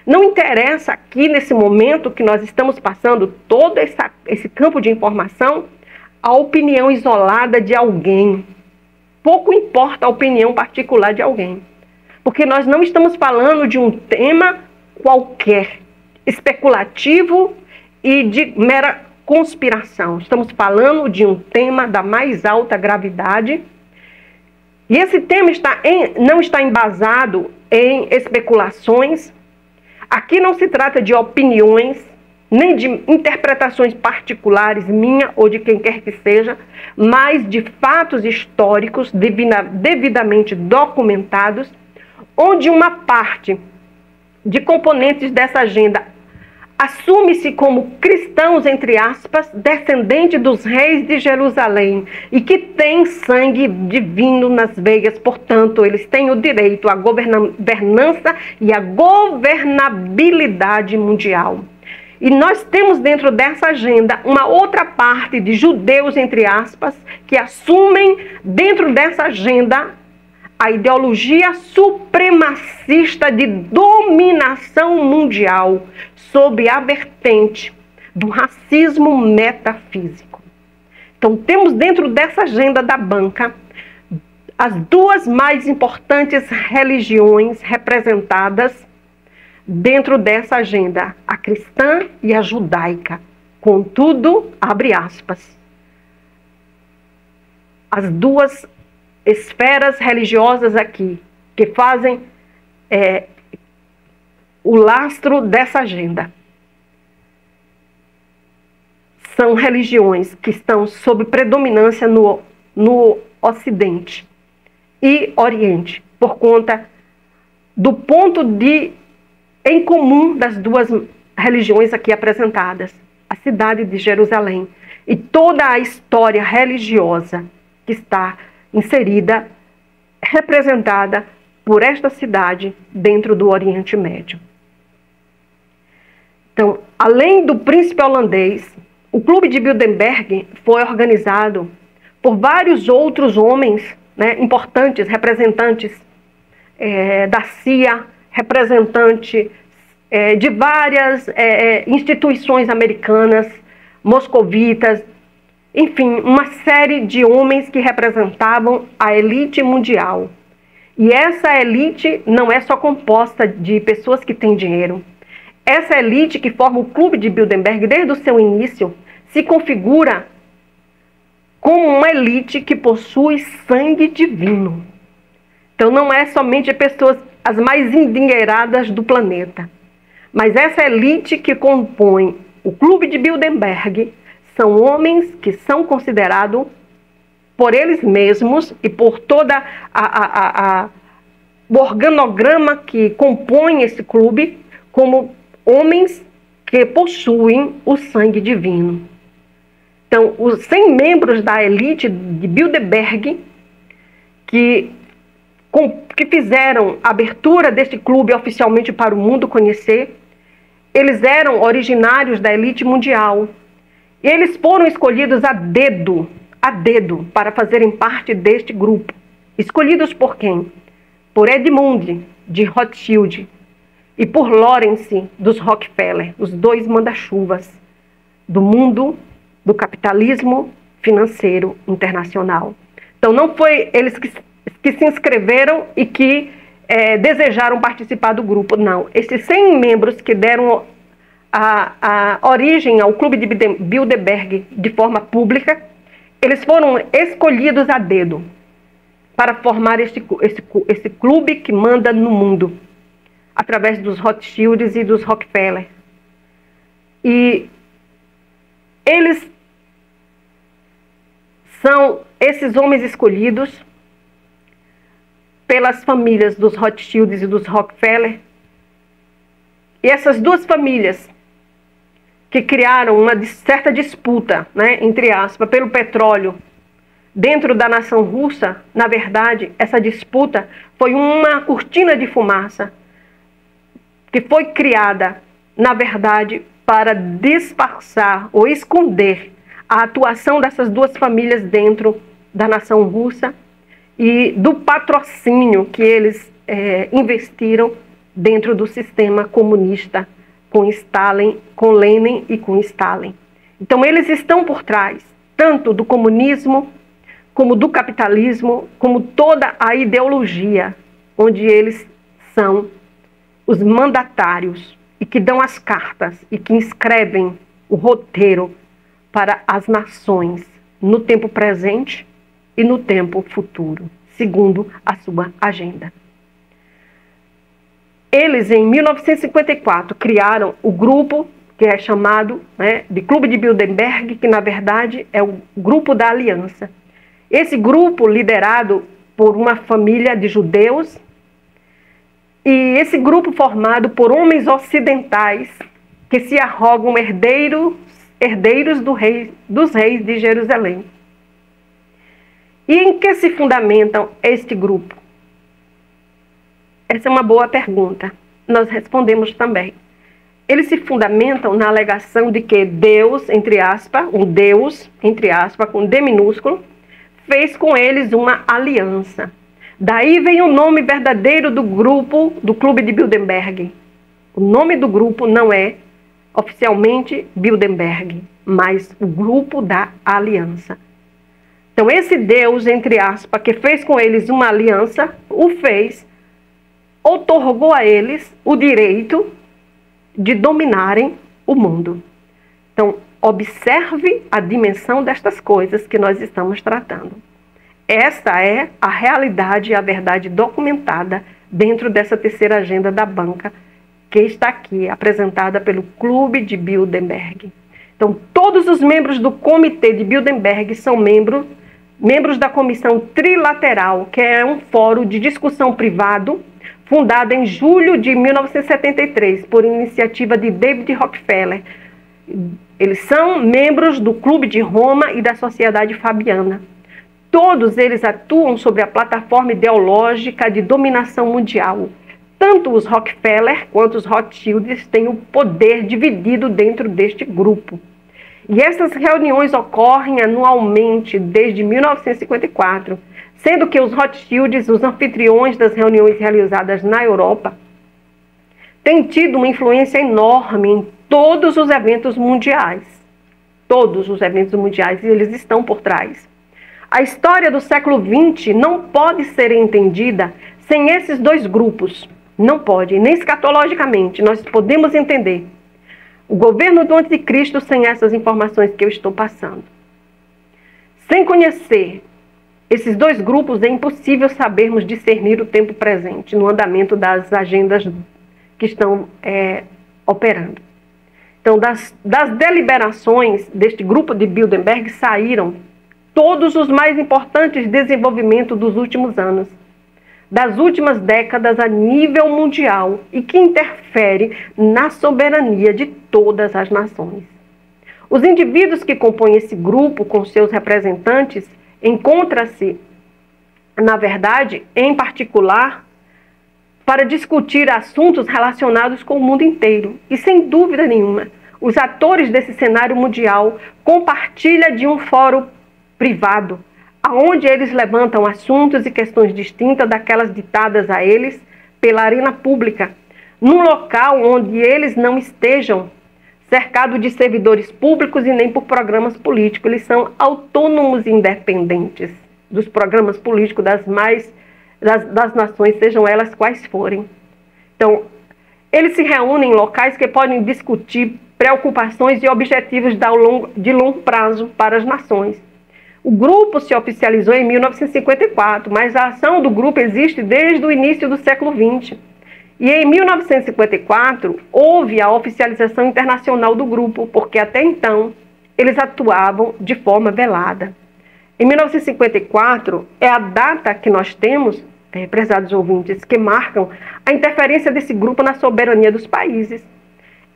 Não interessa aqui, nesse momento que nós estamos passando todo esse campo de informação, a opinião isolada de alguém. Pouco importa a opinião particular de alguém. Porque nós não estamos falando de um tema qualquer, especulativo e de mera conspiração. Estamos falando de um tema da mais alta gravidade. E esse tema não está embasado em especulações. Aqui não se trata de opiniões, nem de interpretações particulares, minha ou de quem quer que seja, mas de fatos históricos devidamente documentados, onde uma parte de componentes dessa agenda assume-se como cristãos, entre aspas, descendente dos reis de Jerusalém e que tem sangue divino nas veias, portanto, eles têm o direito à governança e à governabilidade mundial. E nós temos dentro dessa agenda uma outra parte de judeus, entre aspas, que assumem dentro dessa agenda a ideologia supremacista de dominação mundial sob a vertente do racismo metafísico. Então, temos dentro dessa agenda da banca as duas mais importantes religiões representadas dentro dessa agenda, a cristã e a judaica. Contudo, abre aspas, as duas esferas religiosas aqui, que fazem o lastro dessa agenda. São religiões que estão sob predominância no Ocidente e Oriente, por conta do ponto em comum das duas religiões aqui apresentadas, a cidade de Jerusalém e toda a história religiosa que está inserida, representada por esta cidade dentro do Oriente Médio. Então, além do príncipe holandês, o Clube de Bilderberg foi organizado por vários outros homens, né, importantes, representantes da CIA, representante de várias instituições americanas, moscovitas, enfim, uma série de homens que representavam a elite mundial. E essa elite não é só composta de pessoas que têm dinheiro. Essa elite que forma o Clube de Bilderberg, desde o seu início, se configura como uma elite que possui sangue divino. Então não é somente pessoas as mais endinheiradas do planeta, mas essa elite que compõe o Clube de Bilderberg são homens que são considerados por eles mesmos e por toda o organograma que compõe esse clube como homens que possuem o sangue divino. Então, os 100 membros da elite de Bilderberg que fizeram a abertura deste clube oficialmente para o mundo conhecer, eles eram originários da elite mundial. E eles foram escolhidos a dedo, para fazerem parte deste grupo. Escolhidos por quem? Por Edmund de Rothschild e por Lawrence dos Rockefeller, os dois manda-chuvas do mundo do capitalismo financeiro internacional. Então não foi eles que se inscreveram e que desejaram participar do grupo, não. Esses 100 membros que deram a origem ao Clube de Bilderberg de forma pública, eles foram escolhidos a dedo para formar esse clube que manda no mundo, através dos Rothschilds e dos Rockefeller. E eles são esses homens escolhidos pelas famílias dos Rothschilds e dos Rockefeller. E essas duas famílias que criaram uma certa disputa, né, entre aspas, pelo petróleo dentro da nação russa, na verdade, essa disputa foi uma cortina de fumaça que foi criada, na verdade, para disfarçar ou esconder a atuação dessas duas famílias dentro da nação russa e do patrocínio que eles investiram dentro do sistema comunista com Stalin, com Lenin e com Stalin. Então eles estão por trás tanto do comunismo como do capitalismo, como toda a ideologia onde eles são os mandatários e que dão as cartas e que escrevem o roteiro para as nações no tempo presente e no tempo futuro, segundo a sua agenda. Eles, em 1954, criaram o grupo que é chamado, né, de Clube de Bilderberg, que na verdade é o Grupo da Aliança. Esse grupo liderado por uma família de judeus, e esse grupo formado por homens ocidentais que se arrogam herdeiros dos reis de Jerusalém. E em que se fundamentam este grupo? Essa é uma boa pergunta. Nós respondemos também. Eles se fundamentam na alegação de que Deus, entre aspas, um Deus, entre aspas, com D minúsculo, fez com eles uma aliança. Daí vem o nome verdadeiro do grupo, do Clube de Bilderberg. O nome do grupo não é oficialmente Bilderberg, mas o Grupo da Aliança. Então esse Deus, entre aspas, que fez com eles uma aliança, outorgou a eles o direito de dominarem o mundo. Então, observe a dimensão destas coisas que nós estamos tratando. Esta é a realidade e a verdade documentada dentro dessa terceira agenda da banca, que está aqui, apresentada pelo Clube de Bilderberg. Então, todos os membros do Comitê de Bilderberg são membros da Comissão Trilateral, que é um fórum de discussão privado, fundado em julho de 1973, por iniciativa de David Rockefeller. Eles são membros do Clube de Roma e da Sociedade Fabiana. Todos eles atuam sobre a plataforma ideológica de dominação mundial. Tanto os Rockefeller quanto os Rothschilds têm o poder dividido dentro deste grupo. E essas reuniões ocorrem anualmente desde 1954, sendo que os Rothschilds, os anfitriões das reuniões realizadas na Europa, têm tido uma influência enorme em todos os eventos mundiais. Todos os eventos mundiais, e eles estão por trás. A história do século XX não pode ser entendida sem esses dois grupos. Não pode, nem escatologicamente, nós podemos entender o governo do anticristo sem essas informações que eu estou passando. Sem conhecer esses dois grupos, é impossível sabermos discernir o tempo presente no andamento das agendas que estão operando. Então, das deliberações deste grupo de Bilderberg saíram todos os mais importantes desenvolvimentos dos últimos anos, das últimas décadas a nível mundial e que interfere na soberania de todas as nações. Os indivíduos que compõem esse grupo com seus representantes encontram-se, na verdade, em particular, para discutir assuntos relacionados com o mundo inteiro. E, sem dúvida nenhuma, os atores desse cenário mundial compartilham de um fórum privado, onde eles levantam assuntos e questões distintas daquelas ditadas a eles pela arena pública, num local onde eles não estejam cercados de servidores públicos e nem por programas políticos. Eles são autônomos e independentes dos programas políticos das nações, sejam elas quais forem. Então, eles se reúnem em locais que podem discutir preocupações e objetivos de longo prazo para as nações. O grupo se oficializou em 1954, mas a ação do grupo existe desde o início do século XX. E em 1954, houve a oficialização internacional do grupo, porque até então eles atuavam de forma velada. Em 1954 é a data que nós temos, prezados ouvintes, que marcam a interferência desse grupo na soberania dos países.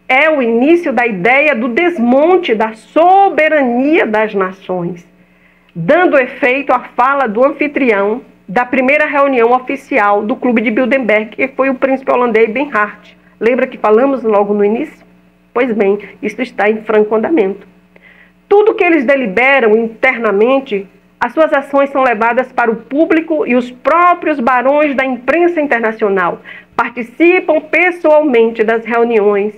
É o início da ideia do desmonte da soberania das nações, dando efeito à fala do anfitrião da primeira reunião oficial do Clube de Bilderberg, que foi o príncipe holandês Ben Hart. Lembra que falamos logo no início? Pois bem, isso está em franco andamento. Tudo que eles deliberam internamente, as suas ações são levadas para o público e os próprios barões da imprensa internacional participam pessoalmente das reuniões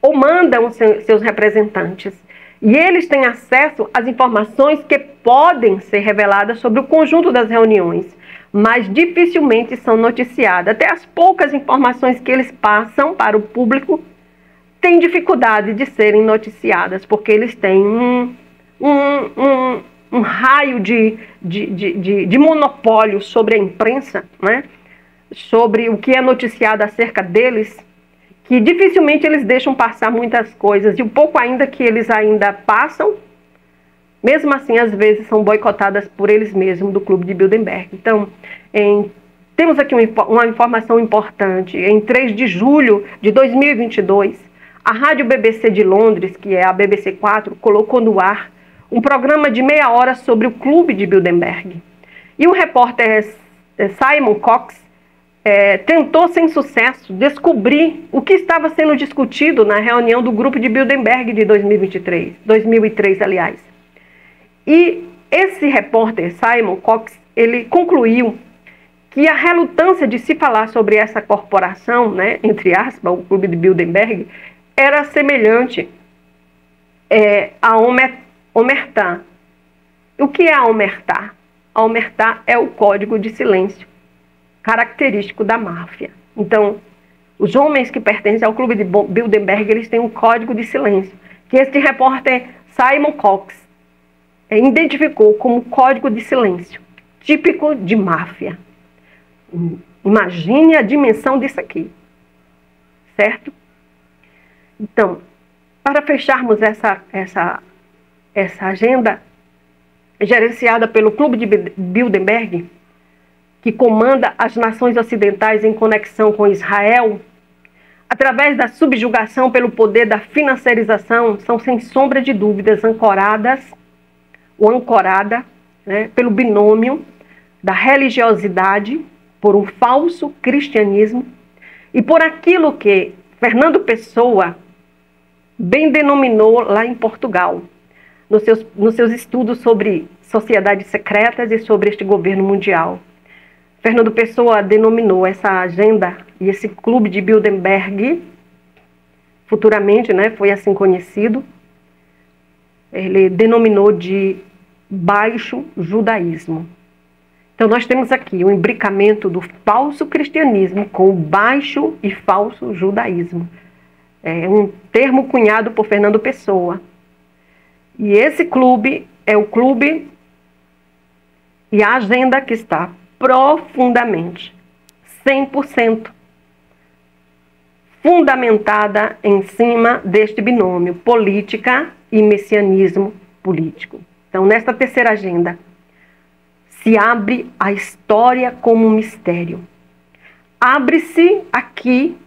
ou mandam seus representantes. E eles têm acesso às informações que podem ser reveladas sobre o conjunto das reuniões, mas dificilmente são noticiadas. Até as poucas informações que eles passam para o público têm dificuldade de serem noticiadas, porque eles têm um raio de monopólio sobre a imprensa, né? Sobre o que é noticiado acerca deles, que dificilmente eles deixam passar muitas coisas, e o pouco ainda que eles ainda passam, mesmo assim, às vezes, são boicotadas por eles mesmos, do Clube de Bilderberg. Então, temos aqui uma informação importante. Em 3 de julho de 2022, a Rádio BBC de Londres, que é a BBC 4, colocou no ar um programa de meia hora sobre o Clube de Bilderberg. E o repórter Simon Cox tentou, sem sucesso, descobrir o que estava sendo discutido na reunião do grupo de Bilderberg de 2003, aliás. E esse repórter, Simon Cox, ele concluiu que a relutância de se falar sobre essa corporação, né, entre aspas, o clube de Bilderberg, era semelhante a omertá. O que é a omertá? A omertá é o código de silêncio característico da máfia. Então, os homens que pertencem ao clube de Bilderberg, eles têm um código de silêncio, que este repórter Simon Cox identificou como código de silêncio, típico de máfia. Imagine a dimensão disso aqui, certo? Então, para fecharmos essa agenda gerenciada pelo Clube de Bilderberg, que comanda as nações ocidentais em conexão com Israel, através da subjugação pelo poder da financiarização, são sem sombra de dúvidas ancorada, né, pelo binômio da religiosidade, por um falso cristianismo e por aquilo que Fernando Pessoa bem denominou lá em Portugal, nos seus estudos sobre sociedades secretas e sobre este governo mundial. Fernando Pessoa denominou essa agenda e esse clube de Bilderberg, futuramente, né, foi assim conhecido, ele denominou de baixo judaísmo. Então nós temos aqui o imbricamento do falso cristianismo com o baixo e falso judaísmo. É um termo cunhado por Fernando Pessoa. E esse clube é o clube e a agenda que está profundamente, 100%, fundamentada em cima deste binômio, política e messianismo político. Então, nesta terceira agenda, se abre a história como um mistério. Abre-se aqui,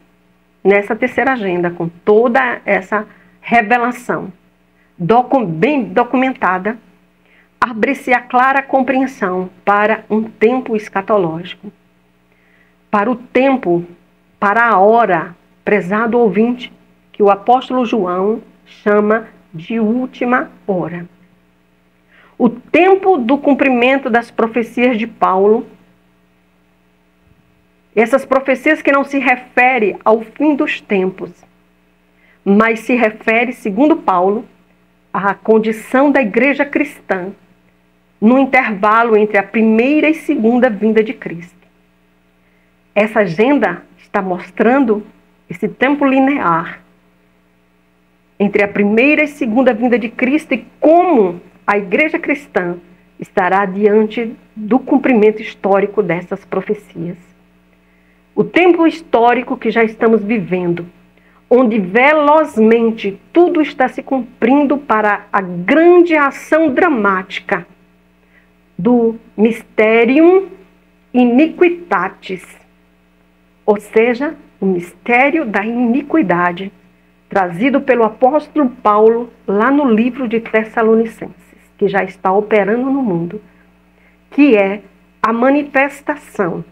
nessa terceira agenda, com toda essa revelação bem documentada, abre-se a clara compreensão para um tempo escatológico, para o tempo, para a hora, prezado ouvinte, que o apóstolo João chama de última hora. O tempo do cumprimento das profecias de Paulo, essas profecias que não se referem ao fim dos tempos, mas se refere, segundo Paulo, à condição da igreja cristã no intervalo entre a primeira e segunda vinda de Cristo. Essa agenda está mostrando esse tempo linear entre a primeira e segunda vinda de Cristo e como a igreja cristã estará diante do cumprimento histórico dessas profecias. O tempo histórico que já estamos vivendo, onde velozmente tudo está se cumprindo para a grande ação dramática do Mysterium Iniquitatis, ou seja, o mistério da iniquidade, trazido pelo apóstolo Paulo lá no livro de Tessalonicenses, que já está operando no mundo, que é a manifestação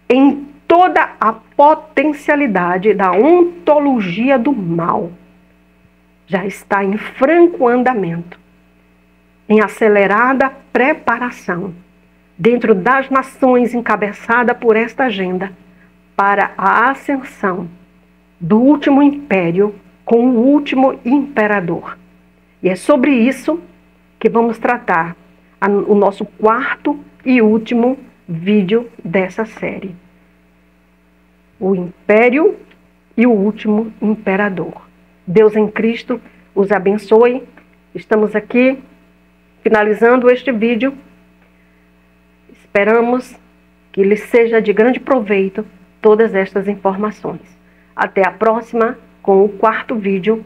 em toda a potencialidade da ontologia do mal. Já está em franco andamento, em acelerada preparação, dentro das nações encabeçada por esta agenda, para a ascensão do último império com o último imperador. E é sobre isso que vamos tratar o nosso quarto e último vídeo dessa série. O império e o último imperador. Deus em Cristo os abençoe. Estamos aqui finalizando este vídeo. Esperamos que lhes seja de grande proveito todas estas informações. Até a próxima com o quarto vídeo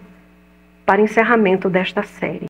para encerramento desta série.